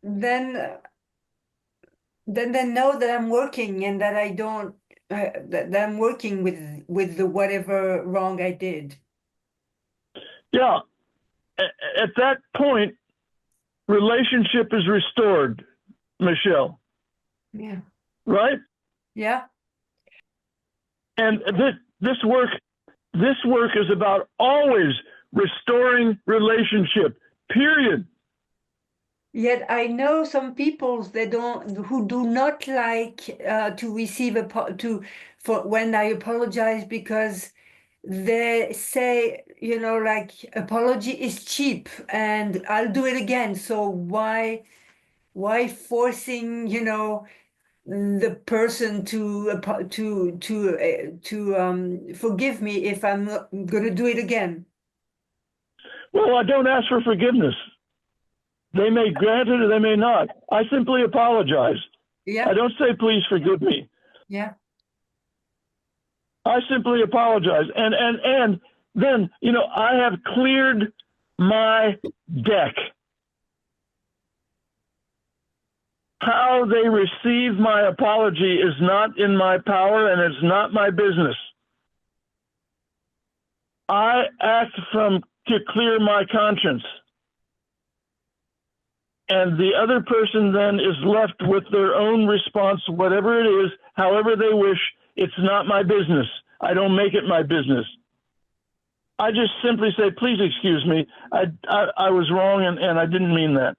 Then then they know that I'm working and that I don't that I'm working with the whatever wrong I did. Yeah. At that point, relationship is restored, Michelle, Yeah. right? Yeah. And this work is about always restoring relationship, period. Yet I know some people who do not like to receive for when I apologize, because they say, like, apology is cheap and I'll do it again. So why forcing, the person to forgive me if I'm not gonna do it again? Well, I don't ask for forgiveness. They may grant it or they may not. I simply apologize. Yeah. I don't say, please forgive me. Yeah. I simply apologize. And then, I have cleared my deck. How they receive my apology is not in my power and it's not my business. I act to clear my conscience. And the other person then is left with their own response, whatever it is, however they wish. It's not my business. I don't make it my business. I just simply say, please excuse me. I was wrong and I didn't mean that.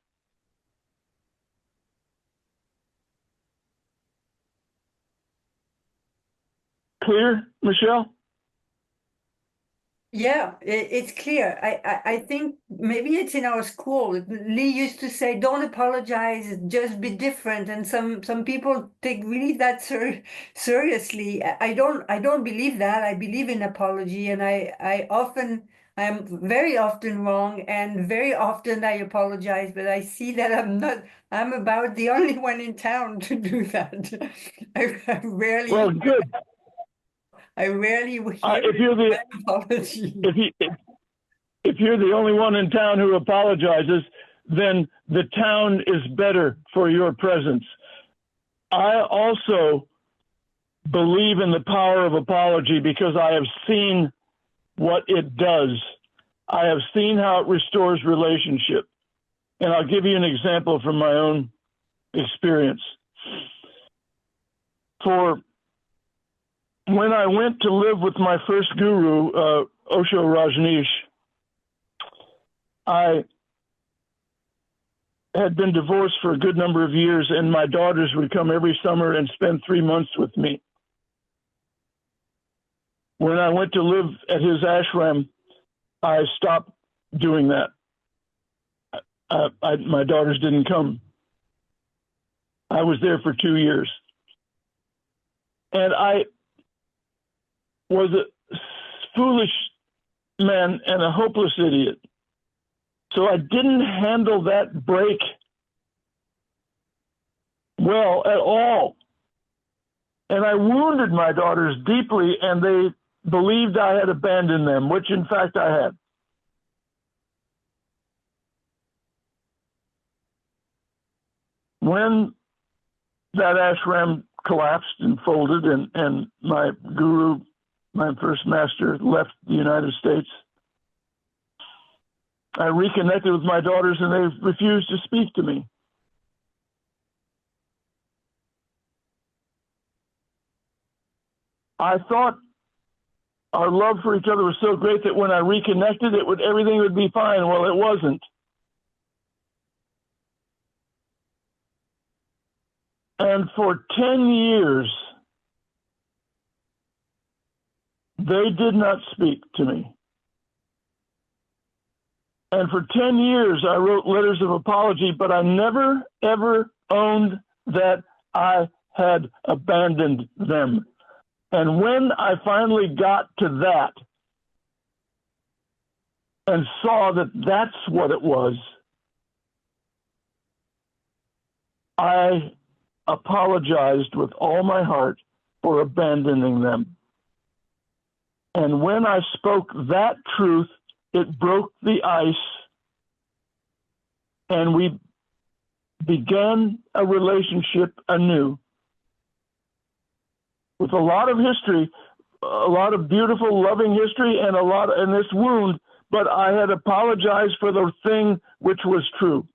Clear, Michelle? Yeah, it's clear. I think maybe it's in our school. Lee used to say, "Don't apologize, just be different." And some people take really that seriously. I don't believe that. I believe in apology, and I'm very often wrong, and very often I apologize. But I see that I'm about the only one in town to do that. I rarely. Well, good. I rarely hear If you're the an apology. if you're the only one in town who apologizes, then the town is better for your presence. I also believe in the power of apology because I have seen what it does. I have seen how it restores relationship. And I'll give you an example from my own experience. For when I went to live with my first guru, Osho Rajneesh, I had been divorced for a good number of years, and my daughters would come every summer and spend 3 months with me. When I went to live at his ashram, I stopped doing that. My daughters didn't come. I was there for 2 years. And I was a foolish man and a hopeless idiot. So I didn't handle that break well at all. And I wounded my daughters deeply, and they believed I had abandoned them, which in fact I had. When that ashram collapsed and folded, and my guru, my first master, left the United States, I reconnected with my daughters and they refused to speak to me. I thought our love for each other was so great that when I reconnected, everything would be fine. Well, it wasn't. And for 10 years, they did not speak to me. And for 10 years, I wrote letters of apology, but I never, ever owned that I had abandoned them. And when I finally got to that and saw that that's what it was, I apologized with all my heart for abandoning them. And when I spoke that truth, it broke the ice, and we began a relationship anew with a lot of history, a lot of beautiful, loving history, and this wound, but I had apologized for the thing which was true.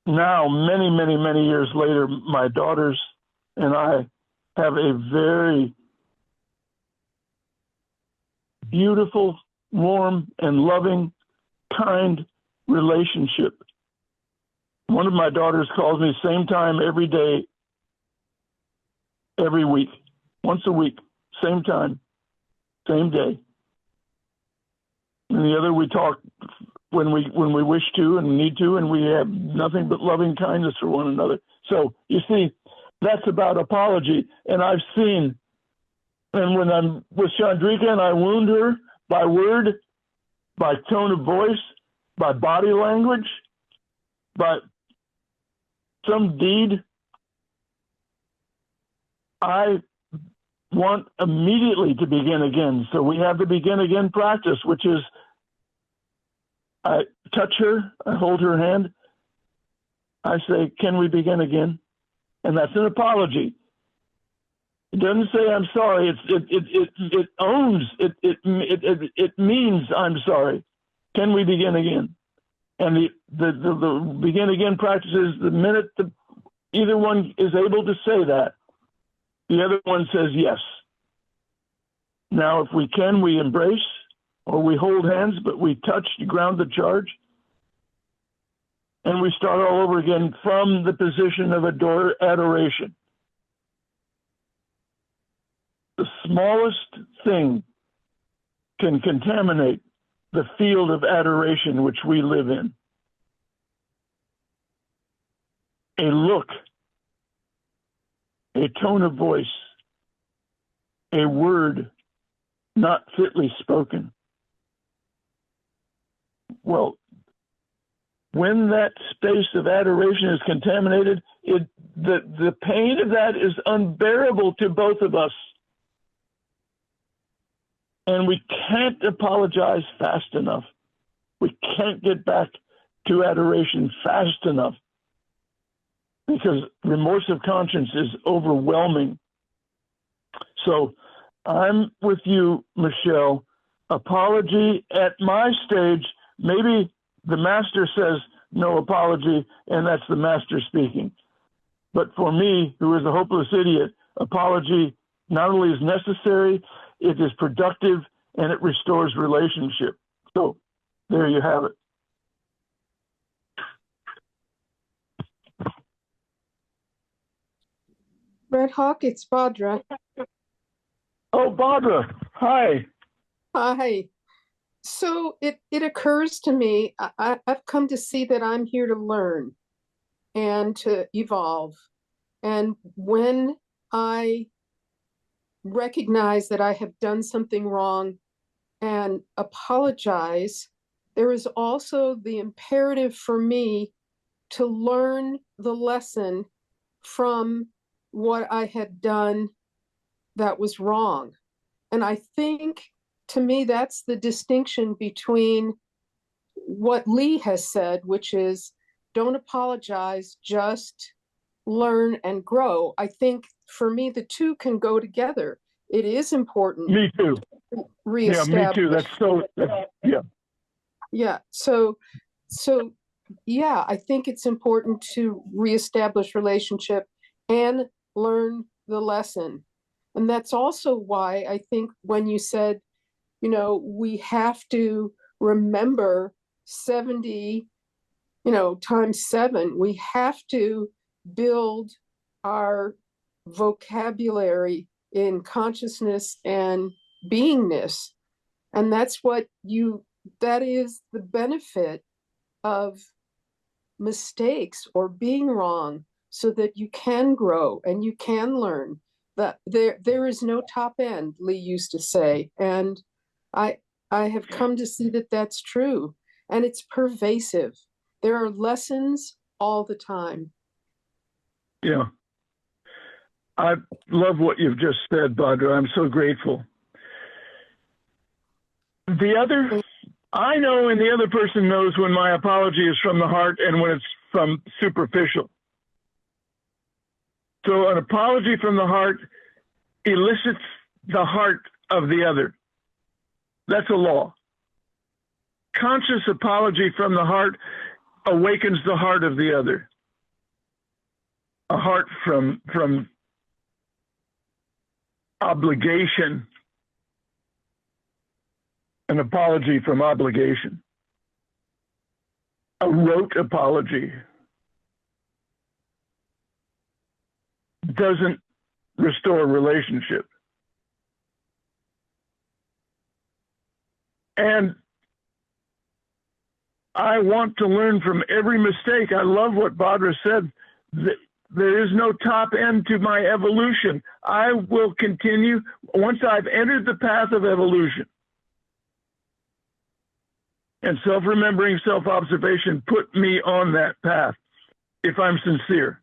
Now, many, many, many years later, my daughters and I have a very beautiful, warm, and loving, kind relationship. One of my daughters calls me same time every day, every week, once a week, same time, same day. And the other, we talk when we wish to and need to, and we have nothing but loving kindness for one another. So you see, that's about apology. And I've seen, and when I'm with Chandrika and I wound her by word, by tone of voice, by body language, by some deed, I want immediately to begin again. So we have the begin again practice, which is I touch her, I hold her hand, I say, can we begin again? And that's an apology. It doesn't say I'm sorry. It owns, it means I'm sorry. Can we begin again? And the begin again practice is the minute either one is able to say that, the other one says yes. Now, if we can, we embrace or we hold hands, but we touch to ground the charge. And we start all over again from the position of adoration. The smallest thing can contaminate the field of adoration which we live in. A look, a tone of voice, a word not fitly spoken. Well, when that space of adoration is contaminated, the pain of that is unbearable to both of us. And we can't apologize fast enough. We can't get back to adoration fast enough because remorse of conscience is overwhelming. So I'm with you, Michelle. Apology at my stage, maybe the master says no apology, and that's the master speaking. But for me, who is a hopeless idiot, apology not only is necessary, it is productive, and it restores relationship. So there you have it. Red Hawk, it's Badra. Oh, Barbara, hi. Hi. So it occurs to me, I've come to see that I'm here to learn and to evolve. And when I recognize that I have done something wrong and apologize, there is also the imperative for me to learn the lesson from what I had done that was wrong. And I think, to me, that's the distinction between what Lee has said, which is don't apologize, just learn and grow. I think for me, the two can go together. It is important. Me too. Reestablish. Yeah, me too. Yeah. Yeah. So yeah, I think it's important to reestablish relationship and learn the lesson. And that's also why I think when you said, you know, we have to remember 70, times 7, we have to build our vocabulary in consciousness and beingness. And that's that is the benefit of mistakes or being wrong, so that you can grow and you can learn. That there is no top end, Lee used to say. And I have come to see that that's true, and it's pervasive. There are lessons all the time. Yeah. I love what you've just said, Badra. I'm so grateful. The other I know and the other person knows when my apology is from the heart and when it's from superficial. So an apology from the heart elicits the heart of the other. That's a law. Conscious apology from the heart awakens the heart of the other. A heart from obligation. An apology from obligation. A rote apology doesn't restore a relationship. And I want to learn from every mistake. I love what Badra said. There is no top end to my evolution. I will continue once I've entered the path of evolution. And self-remembering, self-observation put me on that path if I'm sincere.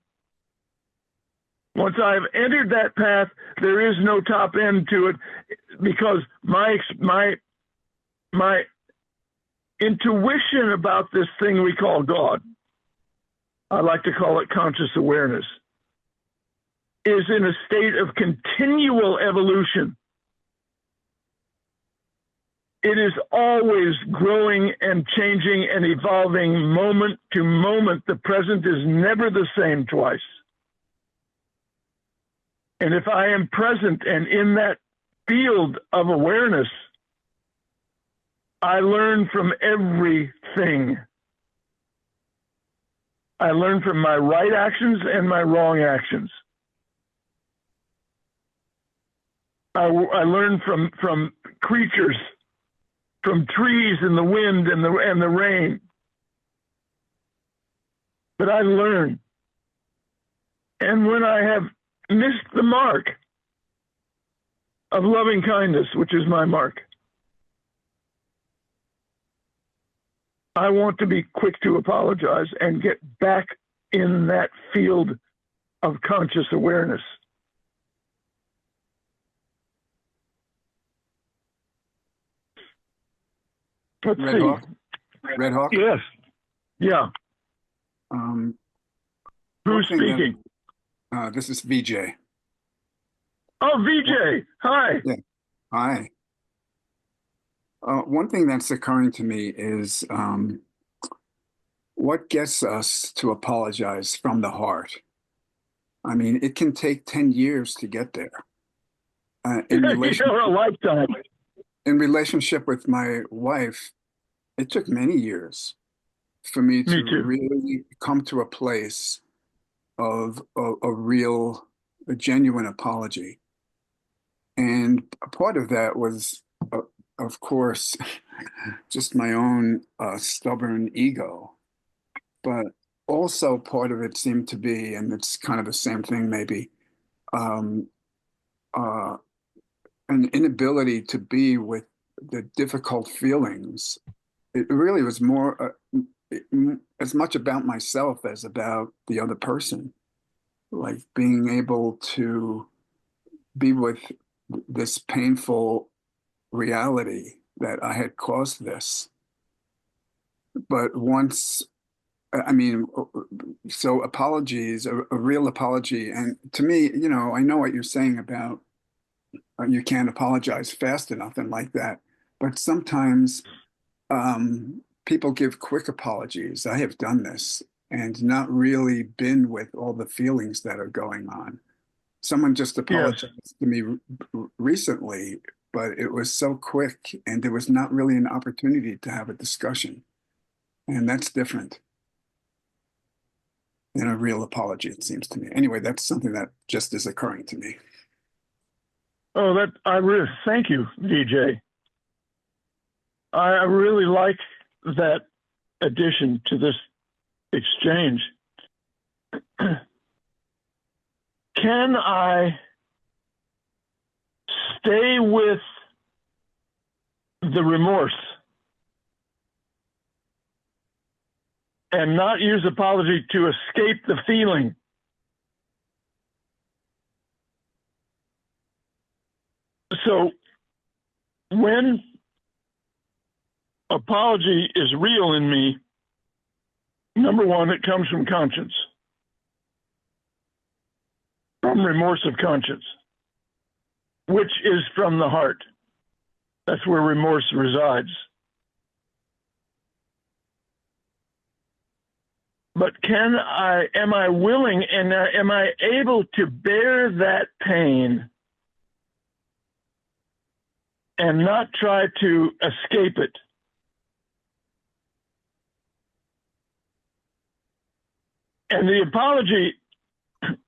Once I've entered that path, there is no top end to it because my intuition about this thing we call God, I like to call it conscious awareness, is in a state of continual evolution. It is always growing and changing and evolving moment to moment. The present is never the same twice. And if I am present and in that field of awareness, I learn from everything. I learn from my right actions and my wrong actions. I learn from creatures, from trees and the wind and the rain. But I learn. And when I have missed the mark of loving kindness, which is my mark, I want to be quick to apologize and get back in that field of conscious awareness. Let's Red see. Hawk? Red Hawk? Yes. Yeah. Um, Who's one thing that- speaking? this is VJ. Oh, VJ. Hi. Yeah. Hi. One thing that's occurring to me is what gets us to apologize from the heart? I mean, it can take 10 years to get there. You're a lifetime. In relationship with my wife, it took many years for me to too. really come to a place of a genuine apology. And a part of that was, of course, just my own stubborn ego. But also part of it seemed to be, and it's kind of the same thing maybe, an inability to be with the difficult feelings. It really was more, as much about myself as about the other person. Like being able to be with this painful reality that I had caused this. But once, I mean, so apologies, a real apology. And to me, you know, I know what you're saying about you can't apologize fast enough and like that. But sometimes people give quick apologies. I have done this and not really been with all the feelings that are going on. Someone just apologized to me recently, but it was so quick and there was not really an opportunity to have a discussion. And that's different than a real apology, it seems to me. Anyway, that's something that just is occurring to me. Oh, I really thank you, DJ. I really like that addition to this exchange. Can I stay with the remorse and not use apology to escape the feeling? So when apology is real in me, number one, it comes from conscience, from remorse of conscience, which is from the heart. That's where remorse resides. But am I willing and am I able to bear that pain and not try to escape it? And the apology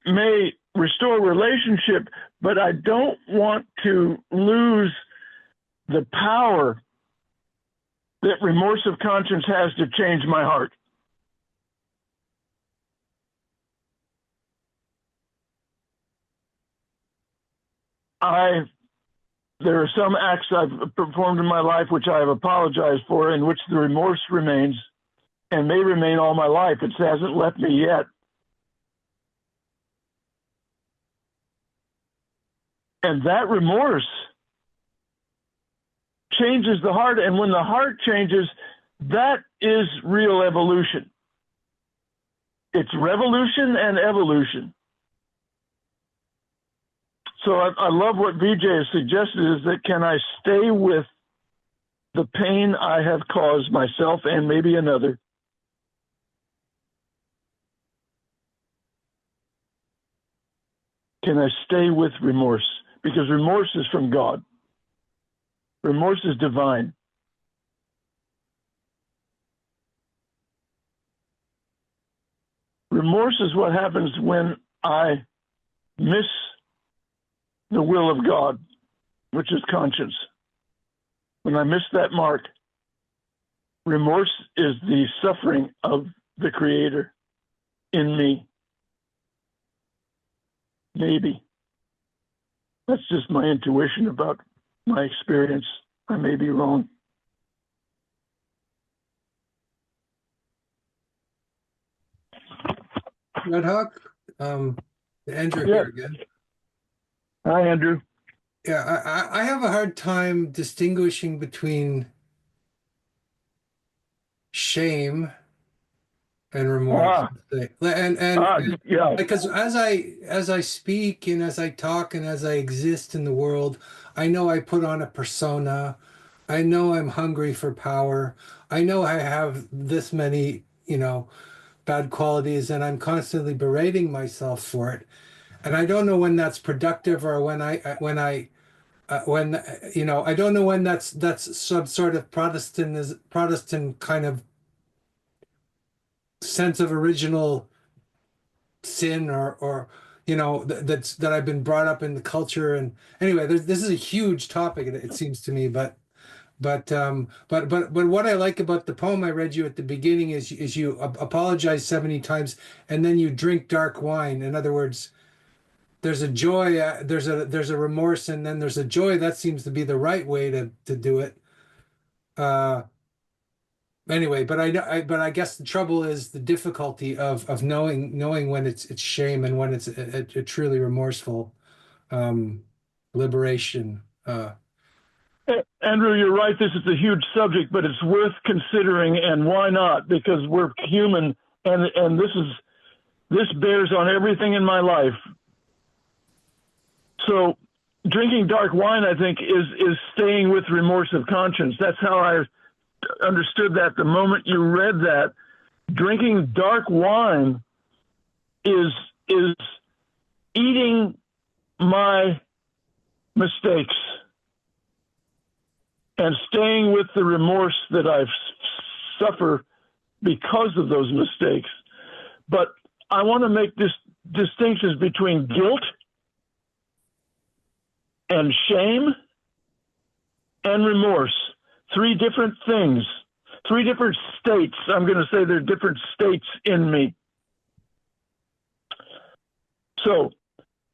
may restore relationship, but I don't want to lose the power that remorse of conscience has to change my heart. There are some acts I've performed in my life which I have apologized for, in which the remorse remains and may remain all my life. It hasn't left me yet. And that remorse changes the heart. And when the heart changes, that is real evolution. It's revolution and evolution. So I love what VJ has suggested, is that can I stay with the pain I have caused myself and maybe another? Can I stay with remorse? Because remorse is from God. Remorse is divine. Remorse is what happens when I miss the will of God, which is conscience. When I miss that mark, remorse is the suffering of the Creator in me. Maybe. That's just my intuition about my experience. I may be wrong. Red Hawk, Andrew Yeah. here again. Hi, Andrew. Yeah, I have a hard time distinguishing between shame and remorse. Yeah. Because as I speak and as I talk and as I exist in the world, I know I put on a persona. I know I'm hungry for power. I know I have this many, bad qualities, and I'm constantly berating myself for it. And I don't know when that's productive or when I don't know when that's some sort of Protestant kind of sense of original sin or that I've been brought up in the culture. And anyway, this is a huge topic, it seems to me, but what I like about the poem I read you at the beginning is you apologize 70 times and then you drink dark wine. In other words, there's a joy, there's a remorse, and then there's a joy. That seems to be the right way to do it. Anyway, but I guess the trouble is the difficulty of knowing when it's shame and when it's a truly remorseful liberation. Andrew, you're right. This is a huge subject, but it's worth considering. And why not? Because we're human, and this bears on everything in my life. So drinking dark wine, I think, is staying with remorse of conscience. That's how I understood that the moment you read that. Drinking dark wine is eating my mistakes and staying with the remorse that I've suffered because of those mistakes. But I want to make distinctions between guilt and shame and remorse. Three different things, three different states. I'm going to say they're different states in me. So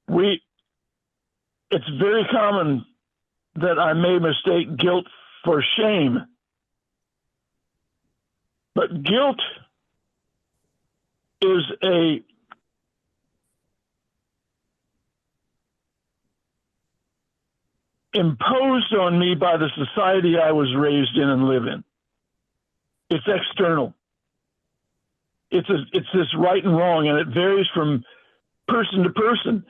it's very common that I may mistake guilt for shame. But guilt is imposed on me by the society I was raised in and live in. It's external. It's this right and wrong, and it varies from person to person.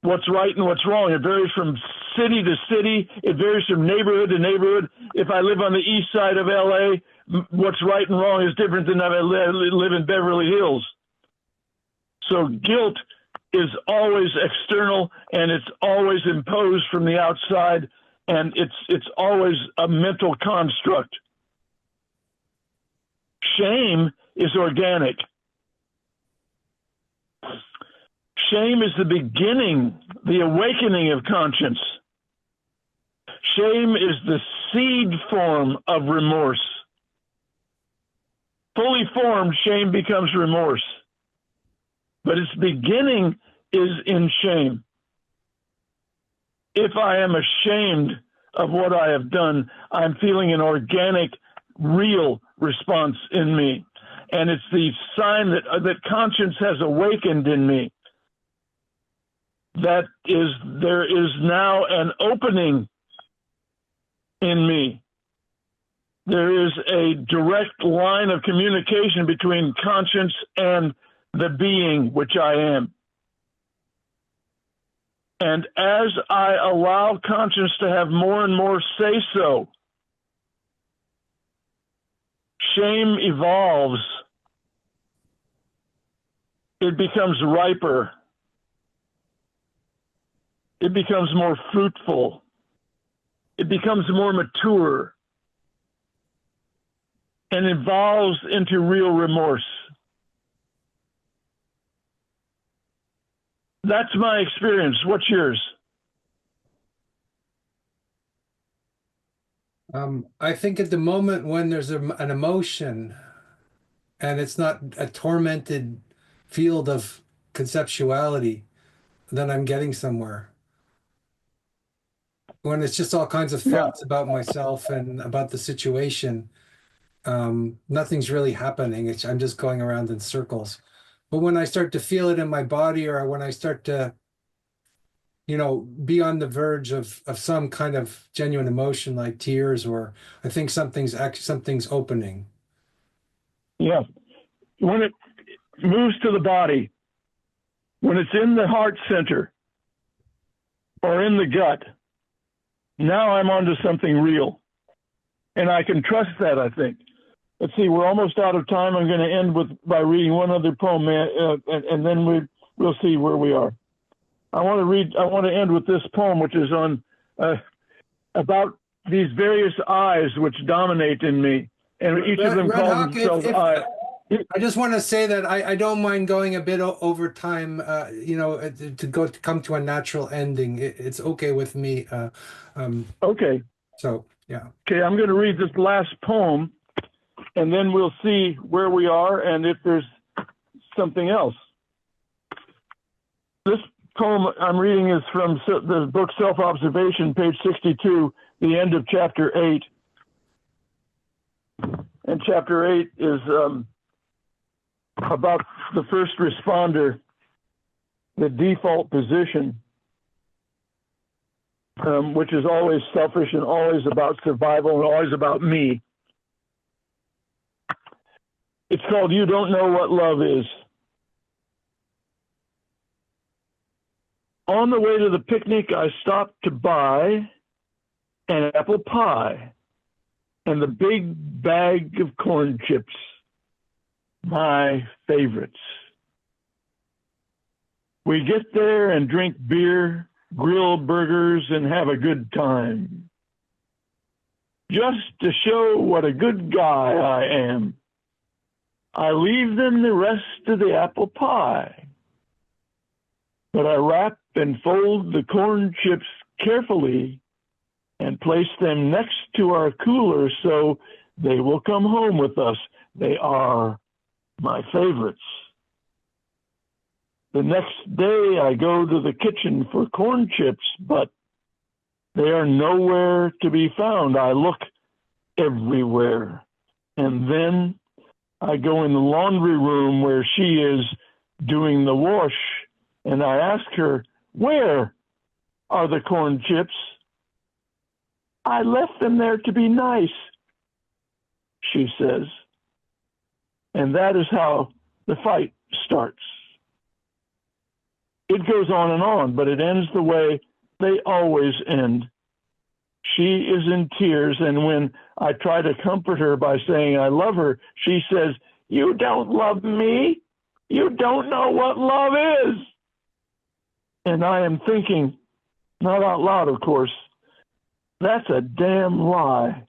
What's right and what's wrong. It varies from city to city. It varies from neighborhood to neighborhood. If I live on the east side of LA, what's right and wrong is different than if I live in Beverly Hills. So guilt is always external, and it's always imposed from the outside, and it's always a mental construct. Shame is organic. Shame is the beginning, the awakening of conscience. Shame is the seed form of remorse. Fully formed, shame becomes remorse. But its beginning is in shame. If I am ashamed of what I have done, I'm feeling an organic, real response in me. And it's the sign that conscience has awakened in me. There is now an opening in me. There is a direct line of communication between conscience and the being which I am. And as I allow conscience to have more and more say-so, shame evolves. It becomes riper. It becomes more fruitful. It becomes more mature and evolves into real remorse. That's my experience. What's yours? I think at the moment when there's an emotion and it's not a tormented field of conceptuality, then I'm getting somewhere. When it's just all kinds of thoughts about myself and about the situation, nothing's really happening. I'm just going around in circles. But when I start to feel it in my body, or when I start to, be on the verge of some kind of genuine emotion like tears, or I think something's opening. Yeah. When it moves to the body, when it's in the heart center or in the gut, now I'm onto something real. And I can trust that, I think. Let's see, we're almost out of time. I'm going to end by reading one other poem, and then we'll see where we are. I want to end with this poem, which is on about these various eyes which dominate in me. And each of them calls themselves eyes. I just want to say that I don't mind going a bit over time, to come to a natural ending. It's okay with me. Okay. So, yeah. Okay, I'm going to read this last poem, and then we'll see where we are and if there's something else. This poem I'm reading is from the book Self-Observation, page 62, the end of chapter 8. And chapter 8 is about the first responder, the default position, which is always selfish and always about survival and always about me. It's called You Don't Know What Love Is. On the way to the picnic, I stopped to buy an apple pie and the big bag of corn chips, my favorites. We get there and drink beer, grill burgers, and have a good time. Just to show what a good guy I am, I leave them the rest of the apple pie. But I wrap and fold the corn chips carefully and place them next to our cooler so they will come home with us. They are my favorites. The next day I go to the kitchen for corn chips, but they are nowhere to be found. I look everywhere. And then I go in the laundry room where she is doing the wash, and I ask her, where are the corn chips? I left them there to be nice. she says. And that is how the fight starts. It goes on, but it ends the way they always end. She is in tears, and when I try to comfort her by saying I love her, she says, "You don't love me. You don't know what love is." And I am thinking, not out loud, of course, that's a damn lie.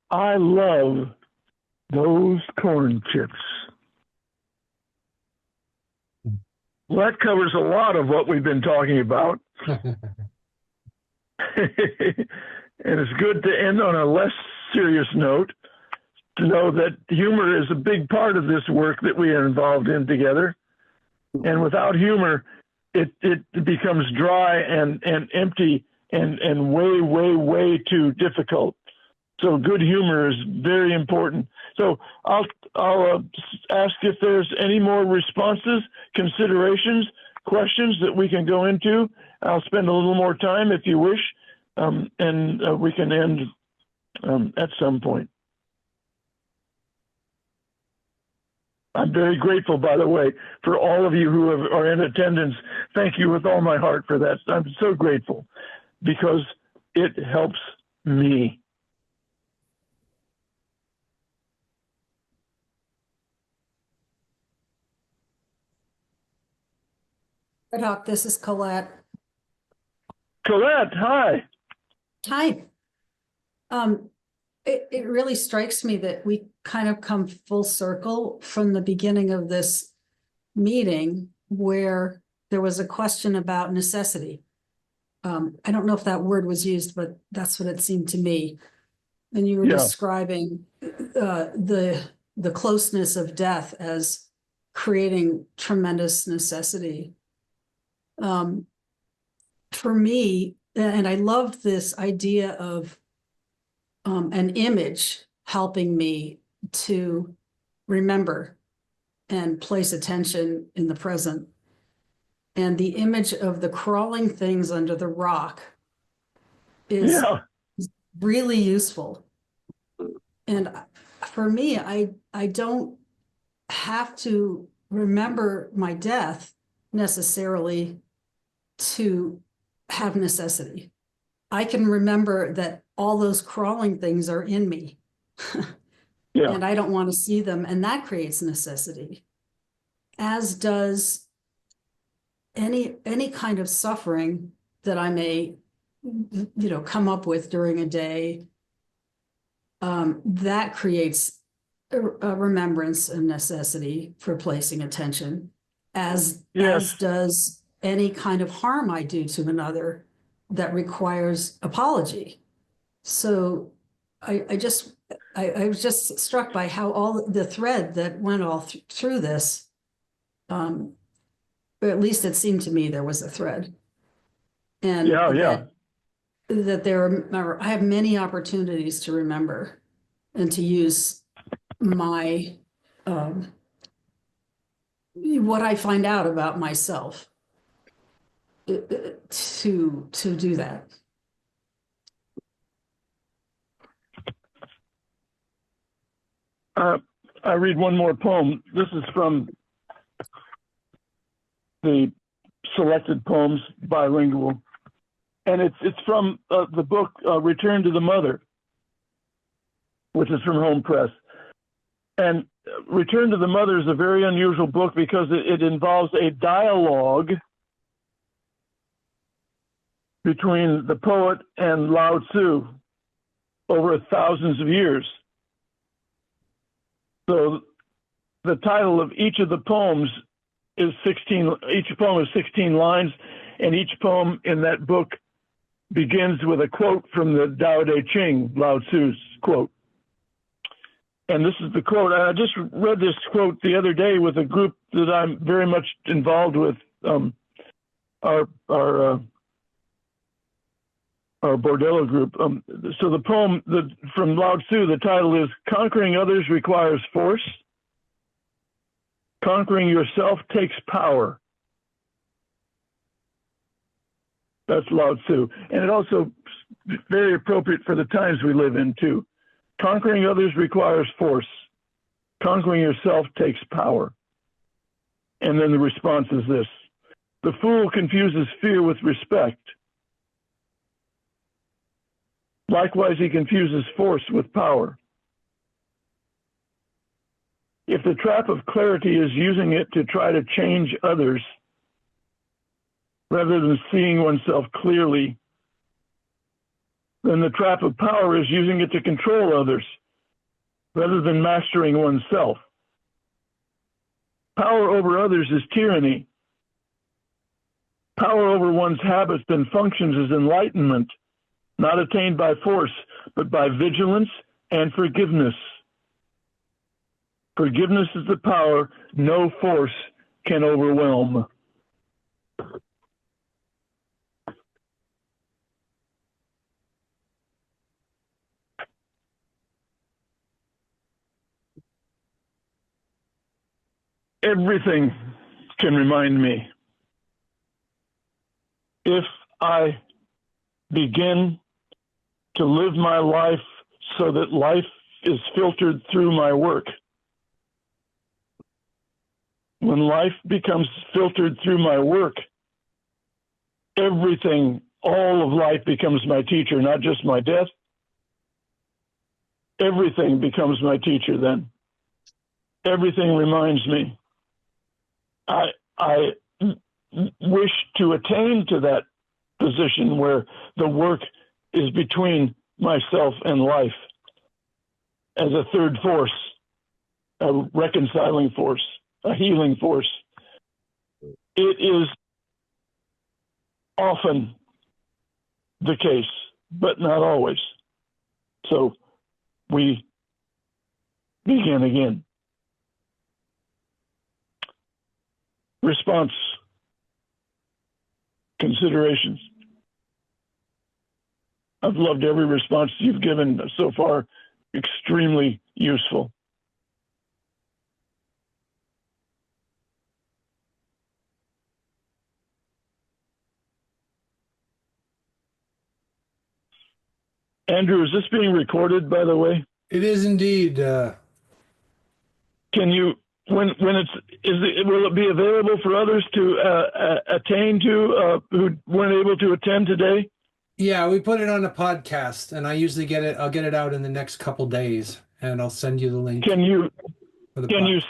I love those corn chips. Well, that covers a lot of what we've been talking about. And it's good to end on a less serious note, to know that humor is a big part of this work that we are involved in together. And without humor, it becomes dry and empty and way too difficult. So good humor is very important. So I'll ask if there's any more responses, considerations, questions that we can go into. I'll spend a little more time if you wish, and we can end at some point. I'm very grateful, by the way, for all of you who are in attendance. Thank you with all my heart for that. I'm so grateful because it helps me. Red Hawk, this is Colette. Colette, hi. Hi. It really strikes me that we kind of come full circle from the beginning of this meeting where there was a question about necessity. I don't know if that word was used, but that's what it seemed to me. And you were describing the closeness of death as creating tremendous necessity. For me, and I love this idea of an image helping me to remember and place attention in the present. And the image of the crawling things under the rock is really useful. And for me, I don't have to remember my death necessarily to have necessity. I can remember that all those crawling things are in me. And I don't want to see them, and that creates necessity, as does any kind of suffering that I may come up with during a day. That creates a remembrance and necessity for placing attention, as does any kind of harm I do to another that requires apology. So I was just struck by how all the thread that went all through this, or at least it seemed to me there was a thread. And that there are, I have many opportunities to remember and to use my, what I find out about myself to do that. I read one more poem. This is from the Selected Poems Bilingual, and it's from the book Return to the Mother, which is from Home Press. And Return to the Mother is a very unusual book because it involves a dialogue between the poet and Lao Tzu over thousands of years. So the title of each of the poems is 16, each poem is 16 lines, and each poem in that book begins with a quote from the Tao Te Ching, Lao Tzu's quote. And this is the quote. I just read this quote the other day with a group that I'm very much involved with, our Bordello group. So the poem from Lao Tzu, the title is "Conquering Others Requires Force. Conquering yourself takes power." That's Lao Tzu. And it also very appropriate for the times we live in too. Conquering others requires force. Conquering yourself takes power. And then the response is this: the fool confuses fear with respect. Likewise, he confuses force with power. If the trap of clarity is using it to try to change others, rather than seeing oneself clearly, then the trap of power is using it to control others, rather than mastering oneself. Power over others is tyranny. Power over one's habits and functions is enlightenment, not attained by force, but by vigilance and forgiveness. Forgiveness is the power no force can overwhelm. Everything can remind me. If I begin to live my life so that life is filtered through my work, when life becomes filtered through my work, everything, all of life becomes my teacher, not just my death. Everything becomes my teacher then. Everything reminds me. I wish to attain to that position where the work is between myself and life as a third force, a reconciling force, a healing force. It is often the case, but not always. So we begin again. Response, considerations. I've loved every response you've given so far, extremely useful. Andrew, is this being recorded, by the way? It is indeed. Can you, when it's, will it be available for others to attain to who weren't able to attend today? Yeah, we put it on a podcast, and I usually I'll get it out in the next couple days, and I'll send you the link. Can you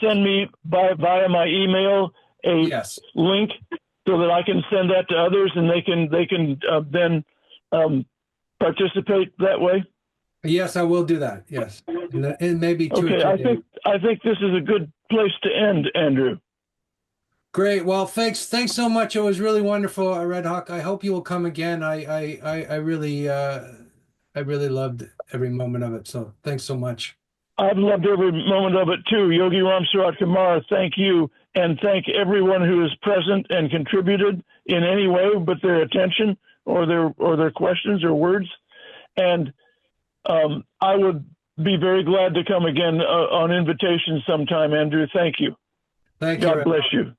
send me via my email a Yes. link so that I can send that to others and they can then participate that way? Yes, I will do that. Yes, and maybe two. Okay, I think this is a good place to end, Andrew. Great. Well, thanks so much. It was really wonderful, Red Hawk. I hope you will come again. I really loved every moment of it. So thanks so much. I've loved every moment of it too. Yogi Ram Surat Kumar, thank you, and thank everyone who is present and contributed in any way but their attention or their questions or words. And I would be very glad to come again on invitation sometime, Andrew. Thank you. Thank you. God bless you.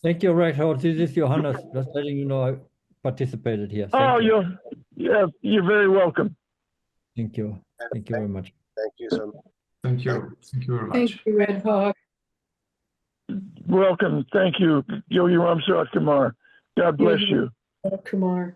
Thank you, Red Hawk. This is Johannes, just letting you know I participated here. You're very welcome. Thank you. Thank you very much. Thank you so much. Thank you. Thank you very much. Thank you, Red Hawk. Welcome. Thank you, Yogi Ram Surat Kumar. God bless you. Kumar.